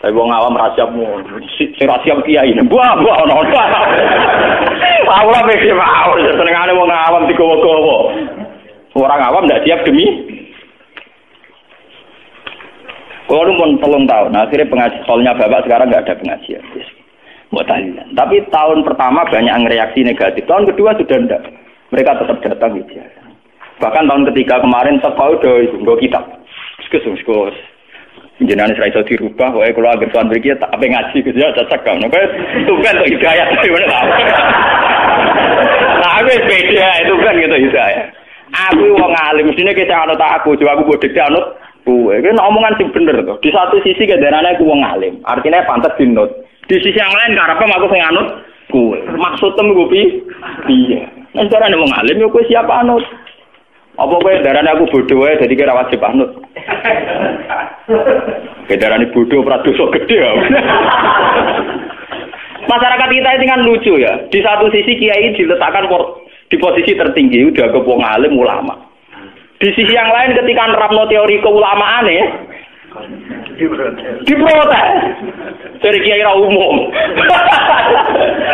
Tapi wong awam rasiapmu, sing rasiap kiai ini, buah ono. Aku lah mesti mau, senengane wong awam digowo-gowo. Orang awam tidak siap demi. Kalau pun 3 tahun, akhirnya pengajian, soalnya bapak sekarang nggak ada pengajian. Mau tanya. Tapi tahun pertama banyak yang reaksi negatif, tahun kedua sudah tidak. Mereka tetap datang gitu. Bahkan tahun ketiga kemarin sekolah udah itu, nggak kitab. Sekolah. Jenengan ora iso dirubah, wae kula anggere tuan mriki tak ape ngaji Gus ya cocok kan. Nek tuben kok hidayah bener ta. Nah, aku beda itu kan gitu hidayah. Aku wong alim, mestine kece anut aku, coba aku bodhe anut kowe. Iki omongan sing bener to. Di satu sisi kendarane aku wong alim, artinya pantes dinut. Di sisi yang lain karepe aku sing anut kowe. Maksudem ku piye? Nek darane wong alim yo kowe siap anut. Apa kowe darane aku bodoh wae dadi kira wajib anut. Darane bodoh ora dosa gede ya. Masyarakat kita ini kan lucu ya. Di satu sisi kiai diletakkan di posisi tertinggi udah ke wong alim ulama. Di sisi yang lain ketika nerapno teori keulamaane diprotes. Dari kiai ra umum.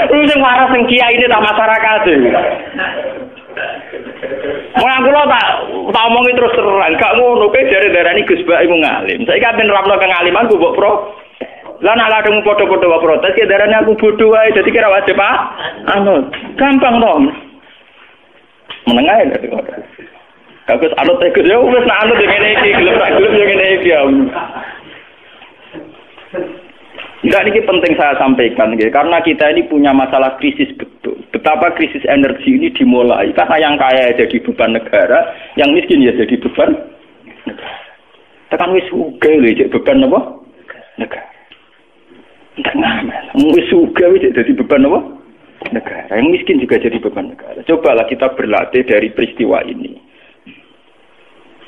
Lu sing waras sing kiai ini tak masyarakat. Mulai kula tak omongi terus terang, gak ngono kowe jare-darani Gus Bak iku ngalim. Saiki kan nerapno kengaliman ku mbok pro. Lah nek ladung padha-padha wae protes ya darane aku bodho wae dadi kira wajib gampang to. Menengah ya dadi ngono. Kagus anut Gus ya wis nak anut ngene iki gelem tak gelem yo ngene iki ya. Enggak, ini penting saya sampaikan, karena kita ini punya masalah krisis betul. Betapa krisis energi ini dimulai, karena yang kaya jadi beban negara, yang miskin ya jadi beban negara. Tekan wis sugih lho jadi beban apa? Negara. Enggak ngamen. Wis sugih jadi beban apa? Negara. Yang miskin juga jadi beban negara. Cobalah kita berlatih dari peristiwa ini.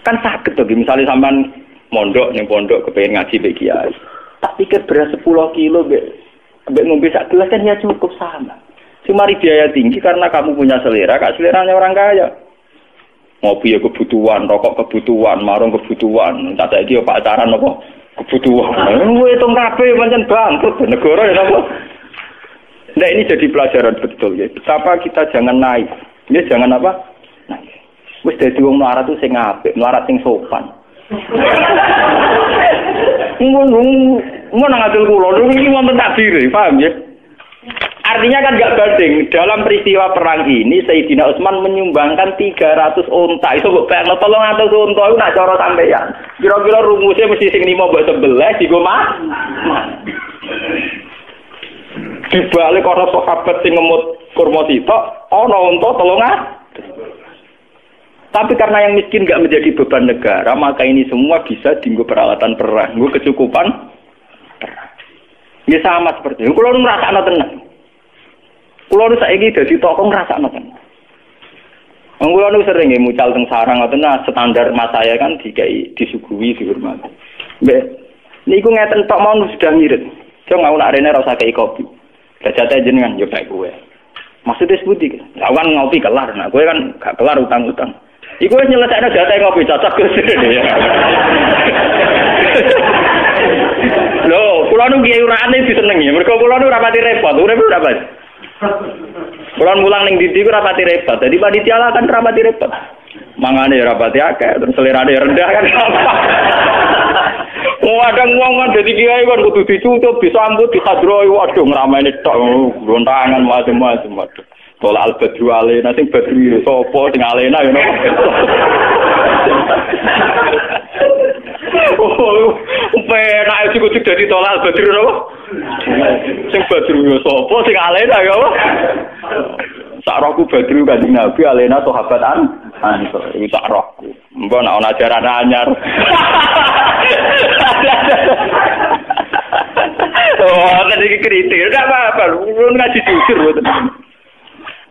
Kan sakit tuh, misalnya sampean mondok kepengen ngaji mbek kiai. Tak pikir beras 10 kilo mbek ngombe sak gelas kan ya cukup sama. Cuma biaya tinggi karena kamu punya selera, gak seleranya orang kaya. Ngopi ya kebutuhan, rokok kebutuhan, marung kebutuhan, tak saiki yo pacaran apa kebutuhan. Kowe hitung kabeh pancen bangkrut negara ya apa. Nah ini jadi pelajaran betul ya. Betapa kita jangan naik. Ya jangan apa? Naik. Wis dadi wong melarat tuh sing apik, melarat sing sopan. Ngono ngadil kula iki wonten takdir, paham ya? Artinya kan enggak banding. Dalam peristiwa perang ini Sayyidina Utsman menyumbangkan 300 unta. Iso kok bayangno 300 unta iku nak cara sampeyan. Kira-kira rumusnya mesti sing 5 mbok sebelah digo mah. Dibalik ana sahabat sing ngemut kurma sitok, ana unta 300. Tapi karena yang miskin nggak menjadi beban negara, maka ini semua bisa dienggo peralatan perang, nggo kecukupan perang. Ya sama seperti itu. Kulo ngrasakno tenan. Kulo saiki dadi tokoh ngrasakno tenan. Kulo nu sering mucal teng sarang ngoten standar mas saya kan disuguhi dihormati. Mbek niku ngeten tok mau sudah mirip. Jong aku nak rene ora usah kei kopi. Jajate jenengan yo bae kowe. Maksudnya seputi. Lawan ngopi kelar, nah kowe kan gak kelar utang-utang. Iku wis nyelesaikno jatah ngopi cocok Gus. Lho, kula nu kiai urane disenengi. Mergo kula nu ora pati repot, urip ora pati. Kula mulang ning ndi ku ora pati repot. Dadi panitia lah kan ora pati repot. Mangane ora pati akeh, terus selerane rendah kan. Kadang wong kan dadi kiai kan kudu dicucup, disambut, dihadroi, waduh ngrameni tok, gontangan macam-macam. Tolak al-badru alena, sing badru sopo, sing alena, you know. Penak itu kudu dadi tolak al-badru, no? Sing badru sopo, sing alena, ya apa? Sak rohku badru kanjeng Nabi, alena sahabatan. Itu sak rohku. Mbok nek ana ajaran anyar. Oh, tadi kritik, enggak apa-apa, lu ngaji jujur.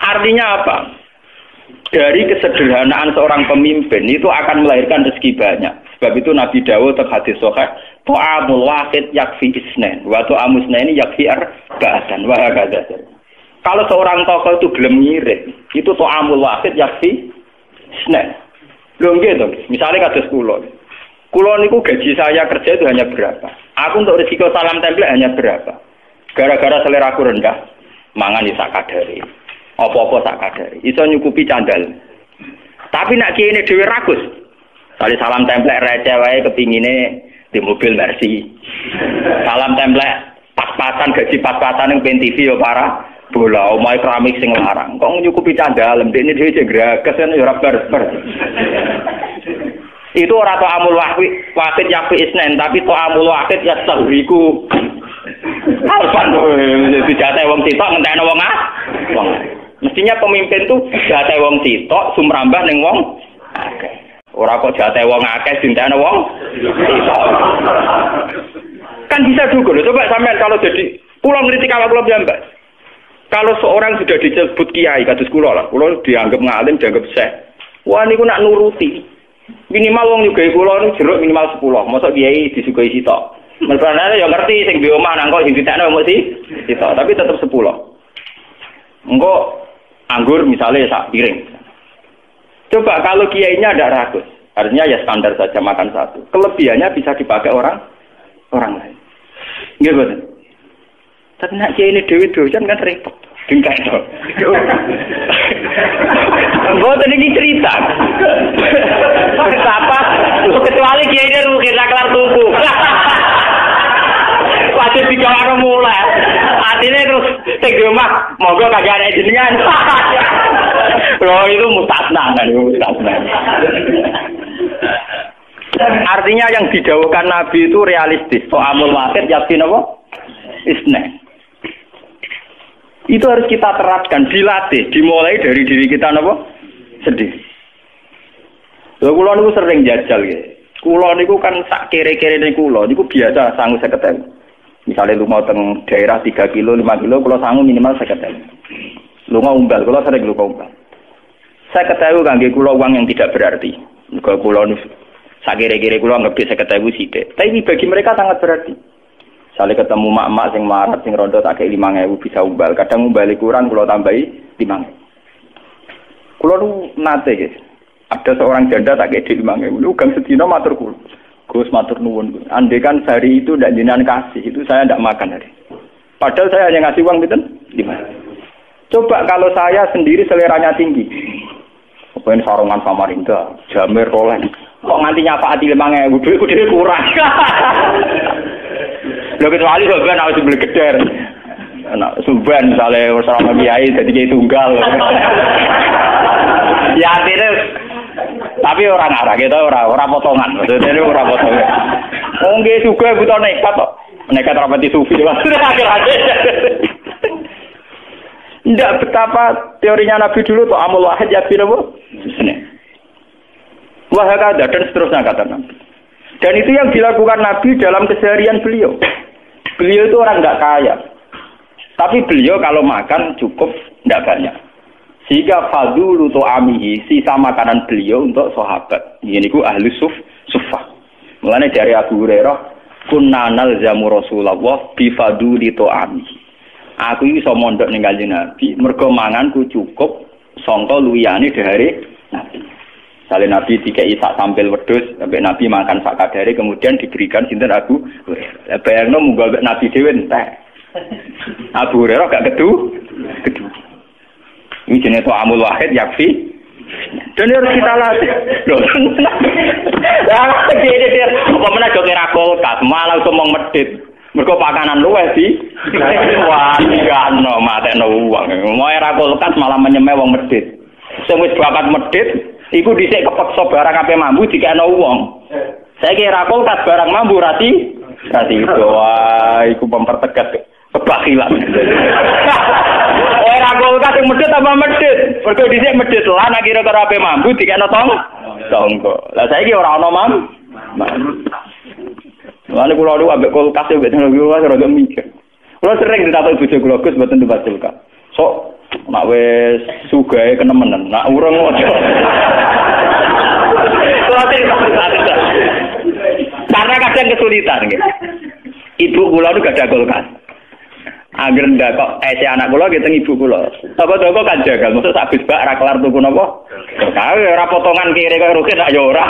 Artinya apa? Dari kesederhanaan seorang pemimpin itu akan melahirkan rezeki banyak. Sebab itu Nabi Dawud hadis sahih, ta'amul wahid yakfi isnain, wa ta'amus naini yakfi arba'atan wa hakadha. Kalau seorang tokoh itu gelem ngirit, itu ta'amul wahid yakfi isnain. Lho nggih to, misale kados kula. Kula niku gaji saya kerja itu hanya berapa? Aku untuk resiko salam template hanya berapa? Gara-gara selera aku rendah, mangan sak kadare. Apa-apa sak kadare. Iso nyukupi candal. Tapi nek kene dhewe ragus. Sale salam template receh wae kepingine di mobil Mercy. Salam template pas-pasan gaji pas-pasan ning PEN TV yo parah. Bola omahe keramik sing larang. Kok nyukupi candal, ndekne dhewe jegrages kan yo ora bar-bar. Itu ora to amul wahid yakfi isnen, tapi to amul wahid ya sabriku. Alfan dijate wong sitok ngentekno wong wong. Mestinya pemimpin tuh jate wong sitok sumrambah ning wong akeh. Ora kok jate wong akeh dintekno wong sitok. Kan bisa juga loh. Coba sampean kalau jadi kula ngritik awak kula piyambak. Kalau seorang sudah disebut kiai kados kula lah, kula dianggap ngalim, dianggap syekh. Wah niku nak nuruti. Minimal wong nyugai kula niku jeruk minimal 10. Mosok kiai disugai sitok. Mereka ya ngerti sing di omah nang kok sing ditekno mesti sitok, tapi tetap 10. Engko anggur misalnya sak piring. Coba kalau kiainya ada ragus, artinya ya standar saja makan satu. Kelebihannya bisa dipakai orang lain. Nggih betul. Tapi nak kiai ini dewi dojan kan repot. Tingkat itu. Mboten iki cerita. Betapa kecuali kiai ini rugi kelar tuku. Wajib digawakno mulai. Artinya terus sing di omah monggo kagak ana jenengan. Loh itu mustasna kan, mustasna. Artinya yang didhawuhkan Nabi itu realistis. So'amul wahid yakin apa? Isna. Itu harus kita terapkan, dilatih, dimulai dari diri kita napa? Sendiri. Lha kula niku sering jajal nggih. Kula niku kan sak kere-kerene kula niku biasa sangu 50.000. Misalnya lu mau teng daerah 3 kilo, 5 kilo, kalau sangu minimal 50.000. Lu mau umbal, kalau sering lu umbal. 50.000 kangge kula uang yang tidak berarti. Kalau kula nu sak kere-kere kula ngerti 50.000 sithik. Tapi bagi mereka sangat berarti. Misalnya ketemu mak-mak sing marat sing rondo tak kei 5.000 bisa umbal. Kadang umbali kurang kula tambahi 5.000. Kula nu nate guys. Ada seorang janda tak kei 5.000. Lu gang sedina matur kula. Gus matur nuwun. Andai kan sehari itu ndak jenengan kasih, itu saya ndak makan hari. Padahal saya hanya ngasih uang pinten? 5. Coba kalau saya sendiri seleranya tinggi. Kepen sarungan Samarinda, Jamir Rolen. Kok nganti nyapaati 5.000 duit dhewe kurang. Lho kecuali sampean harus beli geder. Anak Subhan misalnya bersama kiai jadi kiai tunggal. Ya terus. Tapi orang arah kita orang potongan. Maksudnya orang potongan. Wong nggih juga butuh nekat kok. Nekat rapati sufi Mas. Ndak betapa teorinya Nabi dulu tuh amul wahid yakin apa? Wah ada dan seterusnya kata Nabi. Dan itu yang dilakukan Nabi dalam keseharian beliau. Beliau itu orang nggak kaya. Tapi beliau kalau makan cukup nggak banyak. Sehingga fadulu to'amihi, sisa makanan beliau untuk sahabat. Ini ku ahli suffah. Mulanya dari Abu Hurairah, kunna nalzamu Rasulullah bifaduli to'amihi. Aku iso mondok ning Kanjeng Nabi, mergo manganku cukup sangka luyane dari Nabi. Sale Nabi dikei sak sampel wedhus, sampai Nabi makan sak kadare kemudian diberikan sinten Abu Hurairah. Bayangno munggah Nabi dhewe entek. Abu Hurairah gak kedu. Ini jenis amul wahid yakfi. Dan harus kita latih. Loh. Lah gede dia apa meneh jo kira kulkas, malah ngomong medhit. Mergo pakanan luwih di. Wah, digano matekno uang. Mau era kulkas malah menyemeh wong medhit. Sing wis bakat medhit iku dhisik kepeksa barang ape mambu dikene wong. Saiki era kulkas barang mambu rati wah iku mempertegas kebakilan. Ora kulkas sing medhit apa medhit. Mergo dhisik medhit lan kira-kira ape mambu dikene tonggo. Lah saiki ora ana mambu. Lalu kula niku ambek kulkas ambek teknologi rada mikir. Kula sering ditakoki bojo kula Gus mboten tempat kulkas. Sok nek wis sugahe kenemenen, nek urung aja. Karena kadang kesulitan gitu. Ibu kula niku gak ada kulkas. Angger ndak kok anak kula gitu ibu kula. Toko-toko kan jagal, maksud sak bis bak ra kelar tuku napa? Kae ora potongan kiri kaya rugi tak yo ora.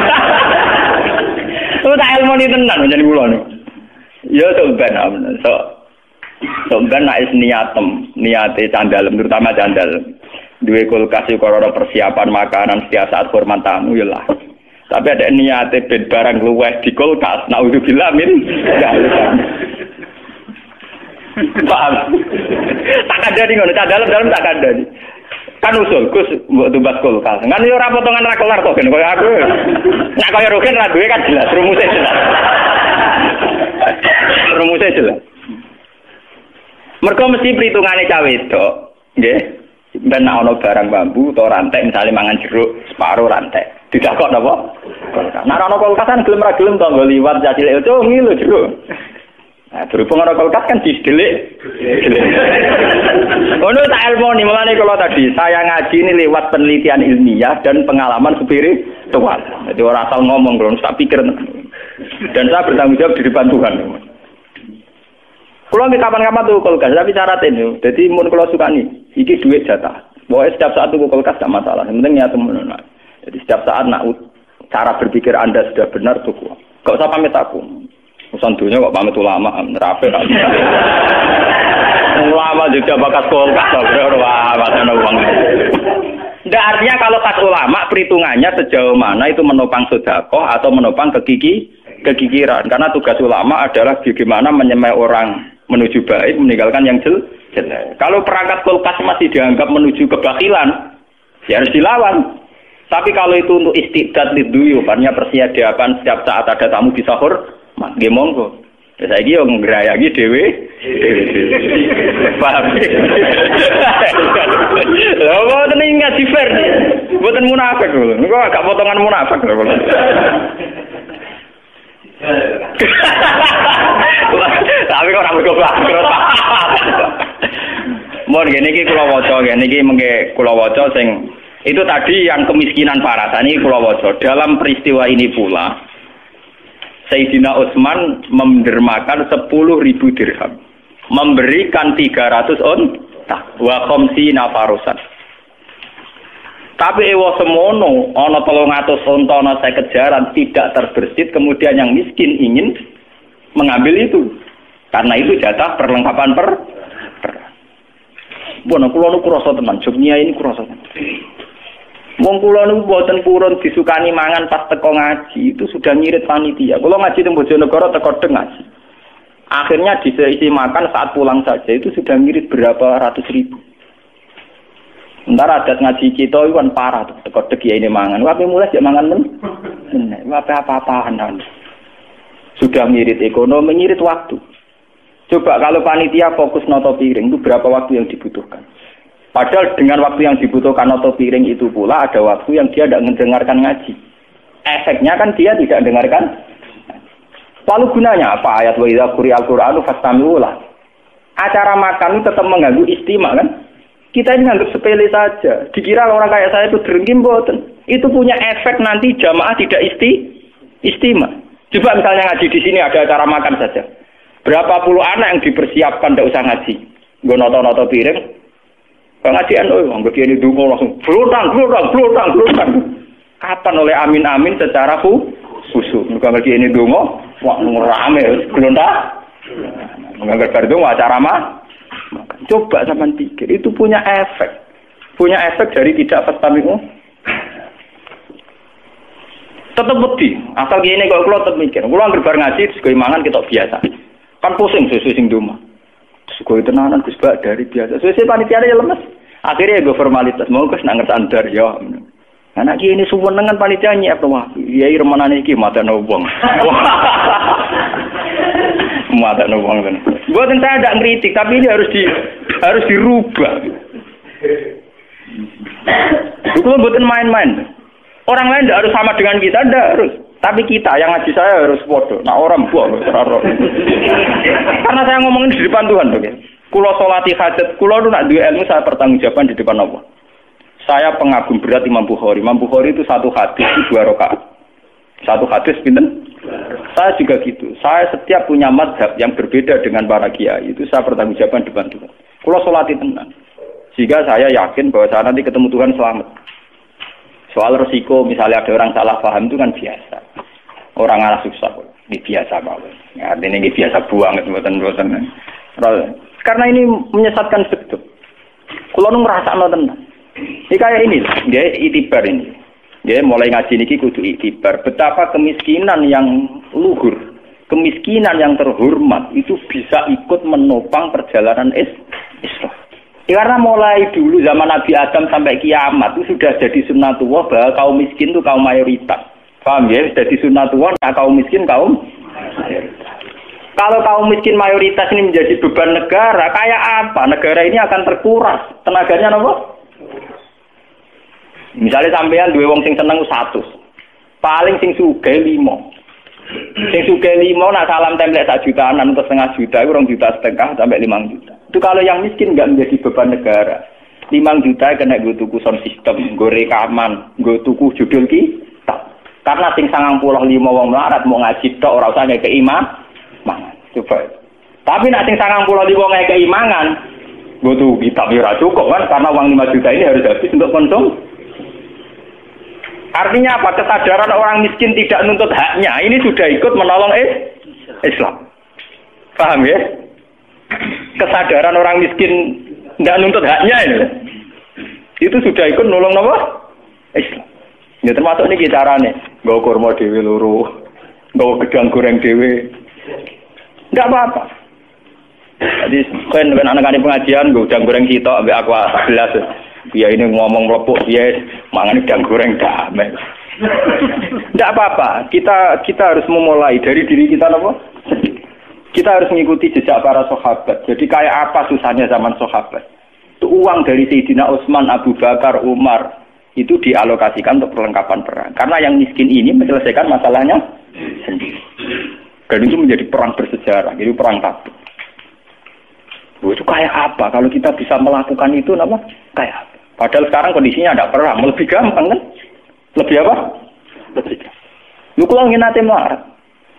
Itu tak ilmu ni tenan jeneng kula niku. Ya sok ben amen. Sok ben nek niate candalem terutama candalem. Duwe kulkas iku ora persiapan makanan setiap saat hormat tamu ya lah. Tapi ada niate ben barang luweh di kulkas, naudzubillah min. Paham? Tak kandani ngono, dalam tak kandani. Kan usul Gus mbok tumbas kulkas. Kan yo ora potongan ra kelar kok ben koyo aku. Nek koyo Rukin ra duwe kan jelas rumusnya jelas. Rumusnya jelas. Mergo mesti perhitungane cawe wedok, nggih. Ben ana barang bambu utawa rantai misalnya mangan jeruk separo rantai. Didakok napa? Nek ana kulkas kan gelem ra gelem tanggo liwat cacilek itu ngilu jeruk. Nah, berhubung ana kulkas kan didelik. Ono tak ilmoni mulane kalau tadi saya ngaji ini lewat penelitian ilmiah dan pengalaman spiritual. Jadi ora asal ngomong lho, tak pikir. Dan saya bertanggung jawab di depan Tuhan. Kalau kapan-kapan tuh kulkas, tapi syaratnya, jadi mun kalau suka nih, iki duit jatah. Pokoknya setiap saat tuh kulkas gak masalah, yang penting ya temen. Jadi setiap saat nak cara berpikir Anda sudah benar tuh, gak usah pamit aku. Urusan dunia kok pamit ulama, rafe. Ulama juga bakat kulkas, wah, macam uang. Nggak artinya kalau kas ulama perhitungannya sejauh mana itu menopang sedekah atau menopang kegigiran. Karena tugas ulama adalah bagaimana menyemai orang menuju baik, meninggalkan yang jelek. Kalau perangkat kulkas masih dianggap menuju kebakilan, ya harus dilawan. Tapi kalau itu untuk istiqdat liduyu, artinya persiapan setiap saat ada tamu di sahur, nggih monggo. Saya iki yo ngrayaki dhewe. Paham. Lha mboten ingat difer. Mboten munafik lho. Niku agak potongan munafik lho. Tapi kok ora goblok. Mun ngene iki kula waca, ngene iki mengke kula waca sing itu tadi yang kemiskinan parah. Tani kula waca dalam peristiwa ini pula Sayyidina Utsman mendermakan 10.000 dirham. Memberikan 300 unta wa khamsina farusan. Tapi ewa semono ana 300 unta ana 50 jaran tidak terbersit, kemudian yang miskin ingin mengambil itu. Karena itu jatah perlengkapan Bono kula niku krasa tenan, jobnya ini krasa tenan. Wong kula niku mboten purun disukani mangan pas teko ngaji, itu sudah ngirit panitia. Kula ngaji teng Bojonegoro teko deng ngaji. Akhirnya diisi makan saat pulang saja itu sudah ngirit berapa ratus ribu. Entar adat ngaji kita itu kan parah tuh, teko deg ya ini mangan. Wae mulai jak mangan men. Wae apa-apaan. Sudah ngirit ekonomi, ngirit waktu. Coba kalau panitia fokus noto piring itu berapa waktu yang dibutuhkan? Padahal dengan waktu yang dibutuhkan noto piring itu pula ada waktu yang dia tidak mendengarkan ngaji. Efeknya kan dia tidak mendengarkan. Lalu gunanya apa? Ayat wa idza quri'al Qur'anu fastami'u lah. Acara makan itu tetap mengganggu istimak kan? Kita ini anggap sepele saja. Dikira orang kayak saya itu drengki mboten. Itu punya efek nanti jamaah tidak istimak. Coba misalnya ngaji di sini ada acara makan saja. Berapa puluh anak yang dipersiapkan tidak usah ngaji. Nggo noto-noto piring. Kalau ngaji anggap ini dungo langsung blotang. Kapan oleh amin-amin secara khusyuk. Kalau ini dungo, wah rame, gelondak. Menganggap berdungo acara coba sampean pikir, itu punya efek. Punya efek dari tidak fastami'u. Tetap wedi. Asal gini kalau kula tetep mikir. Kula anggere bar ngaji terus mangan kita biasa. Kan pusing sesuai sing duma. Terus tenanan Gus Bak dari biasa. Sesuai panitia ya lemes. Akhirnya gue formalitas mau Gus nang ngerti ya. Anak ini suwun dengan panitia nyiap to wah. Yai remenane iki matane wong. Matane wong ten. Bukan saya tidak ngeritik, tapi ini harus dirubah. Itu bukan main-main. Orang lain tidak harus sama dengan kita, tidak harus. Tapi kita yang ngaji saya harus bodoh. Nah orang buang karena saya ngomongin di depan Tuhan. Kulo sholati hajat, kulo itu nak dua ilmu saya pertanggungjawaban di depan Allah. Saya pengagum berat Imam Bukhari. Imam Bukhari itu satu hadis itu 2 rakaat. Satu hadis pinten? Saya juga gitu. Saya setiap punya mazhab yang berbeda dengan para kiai itu saya pertanggungjawaban di depan Tuhan. Kulo sholati tenang. Sehingga saya yakin bahwa saya nanti ketemu Tuhan selamat. Soal resiko misalnya ada orang salah paham itu kan biasa. Orang arah susah, ini biasa banget. Ya, ini biasa buang buatan. Karena ini menyesatkan betul. Kulo nu ngrasakno tenan. Ini kayak ini, dia itibar ini. Dia mulai ngaji niki kudu itibar. Betapa kemiskinan yang luhur, kemiskinan yang terhormat itu bisa ikut menopang perjalanan Islam. Karena mulai dulu zaman Nabi Adam sampai kiamat itu sudah jadi sunnatullah bahwa kaum miskin itu kaum mayoritas. Paham ya? Jadi sunnatullah, nah kaum miskin kaum mayoritas. Kalau kaum miskin mayoritas ini menjadi beban negara, kayak apa? Negara ini akan terkuras. Tenaganya apa? Misalnya sampean duwe wong sing seneng 100. Paling sing sugih 5. Sing sugih 5 nak salam template 1 jutaan atau setengah juta, itu 2,5 juta sampai 5 juta. Itu kalau yang miskin enggak menjadi beban negara. 5 juta kena gue tuku sound system, gue rekaman, gue tuku judul kitab. Karena sing 95 wong melarat mau ngaji tok ora usah ngekeki mangan. Coba. Tapi nak sing 95 ngekeki mangan, gue tuku kitab ya ora cukup kan karena uang 5 juta ini harus habis untuk konsum. Artinya apa? Kesadaran orang miskin tidak nuntut haknya. Ini sudah ikut menolong Islam. Paham ya? Kesadaran orang miskin tidak nuntut haknya ini. Itu sudah ikut nolong apa? Islam. Ya termasuk ini caranya. Gawa kurma dewe loro. Gawa gedang goreng dewe. Tidak apa-apa. Jadi kan anak-anak pengajian gawa gedang goreng kita ambil aku 11. Dia ini ngomong melepuk, dia mangan udang goreng damai. Tidak apa-apa. Kita harus memulai dari diri kita, apa? Kita harus mengikuti jejak para sahabat. Jadi kayak apa susahnya zaman sahabat? Itu uang dari Sayyidina Utsman, Abu Bakar, Umar itu dialokasikan untuk perlengkapan perang. Karena yang miskin ini menyelesaikan masalahnya sendiri. Dan itu menjadi perang bersejarah, jadi perang Tabuk. Itu kayak apa? Kalau kita bisa melakukan itu, apa? Kayak apa? Padahal sekarang kondisinya tidak perang, lebih gampang kan? Lebih apa? Lebih gampang. Lu kalau ingin nanti melarat,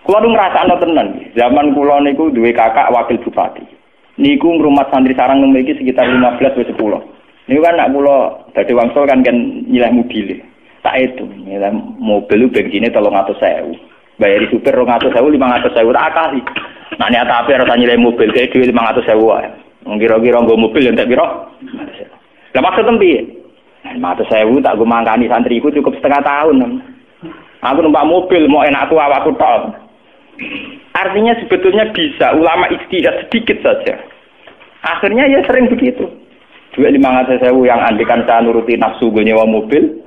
kalau lu ngerasa tenan, zaman kulo niku duwe kakak wakil bupati. Niku ngrumat santri sarang memiliki sekitar 15-10. Niku kan nak kulo dadi wangsul kan nilai mobil. Tak itu, nilai mobil lu bensinnya 300.000. Bayari supir 200.000, 500.000 tak akali. Nah ini tapi harus nilai mobil kayak duit 500.000 wae. Kira-kira nggo mobil yang tak piro? Lah maksud tempi. 500.000 tak gue mangkani santriku cukup setengah tahun. Aku numpak mobil mau enakku awakku tok. Artinya sebetulnya bisa ulama ijtihad sedikit saja. Akhirnya ya sering begitu. Duit 500.000 yang andikan saya nuruti nafsu gue nyewa mobil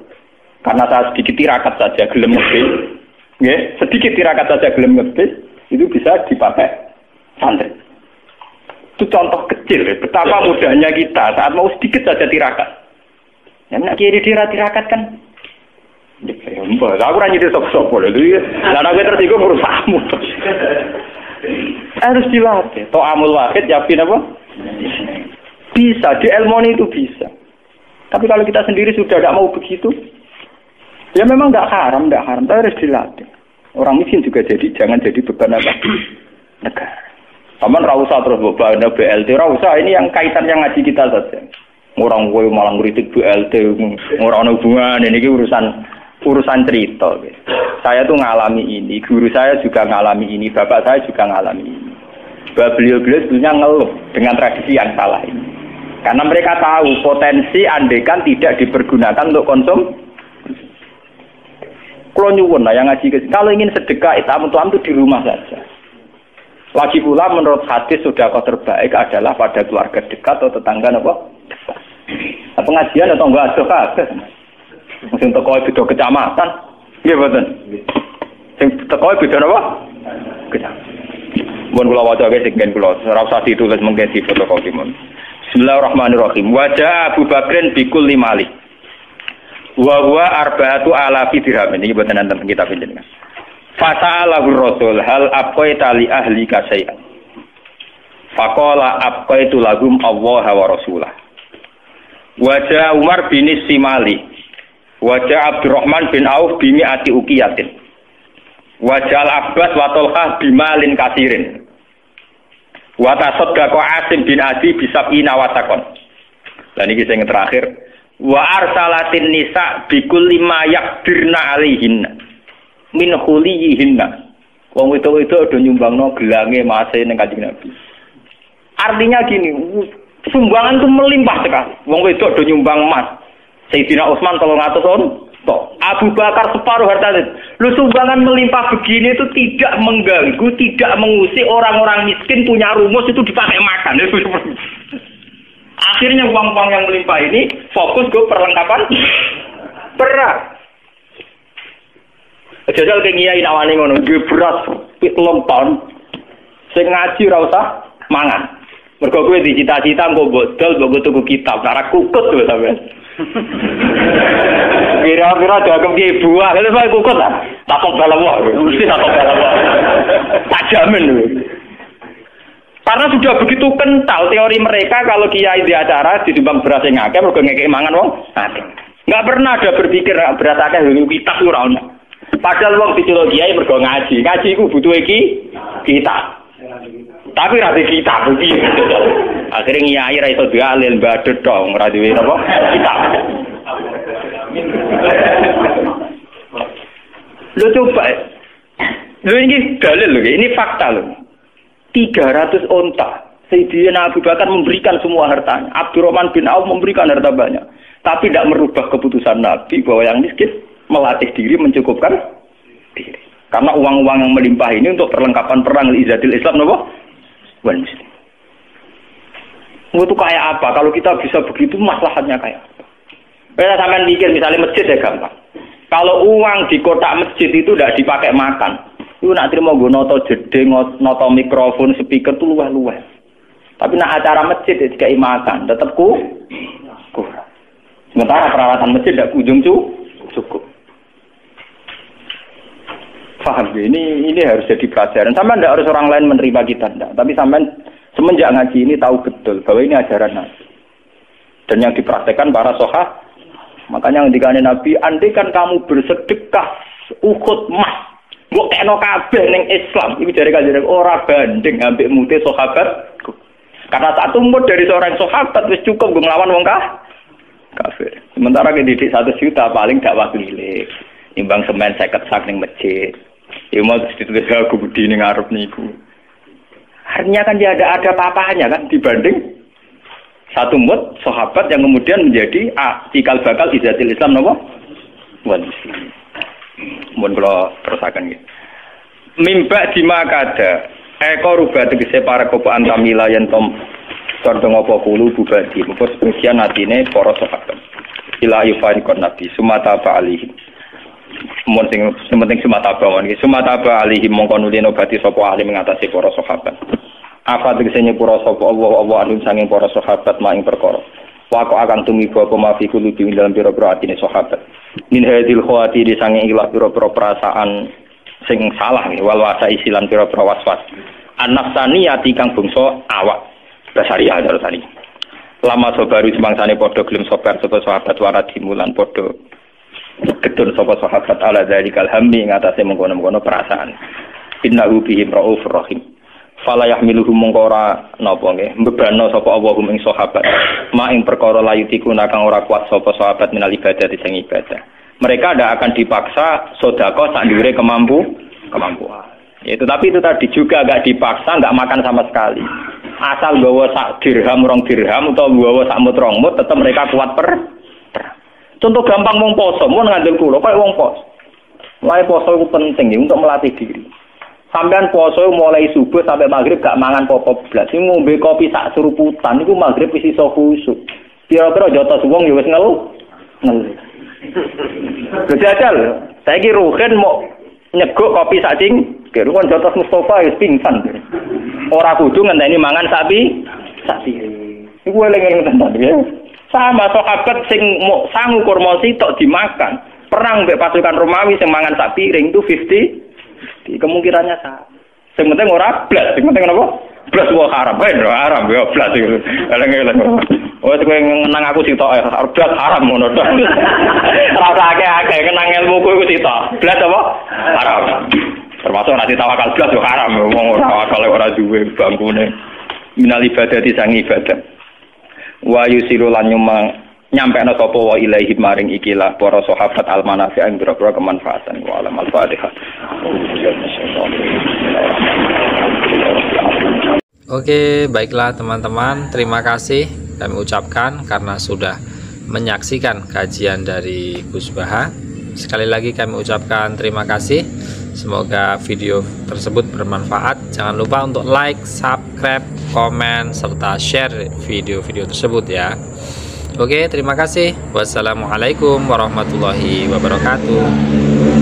karena saya sedikit tirakat saja gelem mobil. Nggih, sedikit tirakat saja gelem mobil itu bisa dipakai santri. Itu contoh kecil, betapa mudahnya kita saat mau sedikit saja tirakat. Yang nak kiri tirakat kan, aku rajin di sop-sop boleh tu. Lalu kita tersinggung berusahamu. Harus dilatih. To'amul wahid yakin apa? Bisa, di ilmu itu bisa. Tapi kalau kita sendiri sudah tidak mau begitu, ya memang tidak haram, tapi harus dilatih. Orang miskin juga jangan jadi beban apa? Negara. Taman rausa terus beban BLT rausa ini yang kaitan yang ngaji kita saja. Orang gue malah ngeritik BLT, orang hubungan ini urusan cerita. Saya tuh ngalami ini, guru saya juga ngalami ini, bapak saya juga ngalami ini. Beliau-beliau sebenarnya ngeluh dengan tradisi yang salah ini. Karena mereka tahu potensi andekan tidak dipergunakan untuk konsum. Kalau nyuwun lah yang ngaji ke sini. Kalau ingin sedekah itu di rumah saja. Lagi pula menurut hadis sedekah terbaik adalah pada keluarga dekat atau tetangga apa? Pengajian atau enggak ada. Sing teko beda kecamatan. Nggih mboten. Sing teko beda apa? Kecamatan. Mun kula waca guys sing kula ora usah ditulis mungkin di fotokopi mun. Bismillahirrahmanirrahim. Wajah Abu Bakrin bikul limali. Wa huwa arba'atu alafi dirham. Ini mboten nonton kitab jenengan. Fasa'alahu Rasul hal abqaita li ahlika syai'an. Faqala abqaitu lahum Allah wa rasulah. Wajah Umar bin Simali. Wajah Abdurrahman bin Auf bimi ati ukiyatin. Wajah Al-Abbas wa Talhah bimalin kasirin. Wa tasaddaqa Asim bin Adi bisab'ina wasakon. Dan ini yang terakhir. Wa arsalatin nisa bikulli ma yakdirna alihinna min khuliyihinna. Wong itu udah nyumbangno gelange mase ning Kanjeng Nabi. Artinya gini, sumbangan itu melimpah sekali. Wong wedok do nyumbang emas. Sayyidina Utsman 300 on. Abu Bakar separuh hartanya. Lu sumbangan melimpah begini itu tidak mengganggu, tidak mengusik orang-orang miskin punya rumus itu dipakai makan. Akhirnya uang-uang yang melimpah ini fokus ke perlengkapan perang. Jajal ke ngiyai nawani ngono, duwe beras 3 ton. Sing ngaji ora usah mangan. Mergo kowe dicita-cita engko bodol mbok tuku kitab, ora kukut lho sampean. Kira-kira dagem ki buah, lha kok kukut ta? Takok balawah, mesti takok balawah. Tak jamin lho. Karena sudah begitu kental teori mereka kalau kiai di acara ditimbang beras yang akeh mergo ngekek mangan wong akeh. Enggak pernah ada berpikir beras akeh lho kitab ora ono. Padahal wong diceluk kiai mergo ngaji. Ngaji iku butuh kitab. Tapi ra kita begini. Akhirnya nyai ra iso dalil badhet dong, ora duwe apa? Kita. Lu coba. Lu ini dalil lho, ini fakta lho. 300 onta. Sayyidina Abu Bakar memberikan semua hartanya. Abdurrahman bin Auf memberikan harta banyak. Tapi tidak merubah keputusan Nabi bahwa yang miskin melatih diri mencukupkan diri. Karena uang-uang yang melimpah ini untuk perlengkapan perang Izzatil Islam napa? Wan muslim. Itu kayak apa? Kalau kita bisa begitu, maslahatnya kayak apa? Kita sampai mikir, misalnya masjid ya gampang. Kalau uang di kotak masjid itu tidak dipakai makan, itu nak terima gue noto jeding, noto mikrofon, speaker itu luah-luah. Tapi nak acara masjid ya dikai makan, tetap kurang. Sementara peralatan masjid tidak ujung cukup. Paham ya? Ini harus jadi pelajaran. Sampai tidak harus orang lain menerima kita, tidak. Tapi sampai semenjak ngaji ini tahu betul bahwa ini ajaran Nabi. Dan yang dipraktekkan para sahabat. Makanya ketika Nabi, andai kan kamu bersedekah Uhud emas, mbok kena kabeh ning Islam, iki jare kanjeng ora banding ambek mute sahabat. Karena satu mut dari seorang sahabat wis cukup gue nglawan wong kafir. Sementara ke didik 1 juta paling dakwah keliling. Imbang semen 50 sak ning masjid. Ya mau ditulis aku budi ning ngarep niku. Artinya kan dia ada apa-apanya kan dibanding satu mut sahabat yang kemudian menjadi cikal bakal Izzatil Islam napa? Wal Muslim. Mun kula terusaken nggih. Mimba dimakada eko rubah tegese para kopaan tamila yen tom condong apa kulu bubadi mengko sebagian atine para sahabat. Ila yufariqon nabi sumata alihi. Mun sing penting sumata bawon iki sumata alihi mongko nuli obati sapa ahli mengatasi para sahabat. Apa tegese nyepura sapa Allah alun sanging para sahabat maing perkara. Wa akan tumiba apa mafi kulo di dalam pira-pira atine sahabat. Min hadil khawatiri sanging ilah pira-pira perasaan sing salah nih wal wasa isilan pira-pira waswas. An-nafsaniyati kang bangsa awak. Basariah dalem tani. Lama sobaru semangsane padha gelem sobar sapa sahabat waradi mulan padha ketun sapa sahabat ala zalikal hammi ing atase mengkono-mengkono perasaan. Innahu bihim raufur rahim. Fala yahmiluhum mongko ora napa nggih mbebano sapa Allahum ing sahabat. Ma ing perkara layutiku kang ora kuat sapa sahabat minal ibadah sing ibadah. Mereka tidak akan dipaksa sedekah sak dhuwure kemampuan. Ya, tetapi itu tadi juga enggak dipaksa, enggak makan sama sekali. Asal gawa sak dirham, 2 dirham atau gawa sak mut 2 mut tetap mereka kuat per. Contoh gampang wong poso, mun ngandel kula kaya wong poso. Mulai poso itu penting ya, untuk melatih diri. Sampean poso mulai subuh sampai maghrib gak mangan pokok blas. Sing ngombe kopi sak suruputan niku maghrib wis iso khusuk. Kira-kira jotos wong ya wis ngelu. Jajal, saiki Ruhin mau nyeguk kopi sak cingkir, kon jotos Mustafa wis pingsan. Ora kudu ngenteni mangan sapi. Iku eling-eling tenan ya. Sama sahabat sing mau sangu kurma sitok dimakan. Perang mbek pasukan Romawi sing mangan sak piring itu 50 Kemungkinannya sama. Sing penting ora blas, sing penting napa? Blas wae haram, haram ya blas iku. Eleng-eleng. Wes kowe ngenang aku sitok blas haram ngono to. Ora usah akeh-akeh kenang ilmuku iku sitok. Blas apa? Haram. Termasuk ora ditawakal blas yo haram, wong ora akal ora duwe bangkune. Minal ibadah disang ibadah. Wa yusiru lan nyampekno sapa wa ilaihi maring ikilah para sahabat almanafi ing boro-boro kemanfaatan wa alam al-fatihah. Oke, baiklah teman-teman, terima kasih kami ucapkan karena sudah menyaksikan kajian dari Gus Baha. Sekali lagi kami ucapkan terima kasih. Semoga video tersebut bermanfaat. Jangan lupa untuk like, subscribe, komen, serta share video-video tersebut ya. Oke, terima kasih. Wassalamualaikum warahmatullahi wabarakatuh.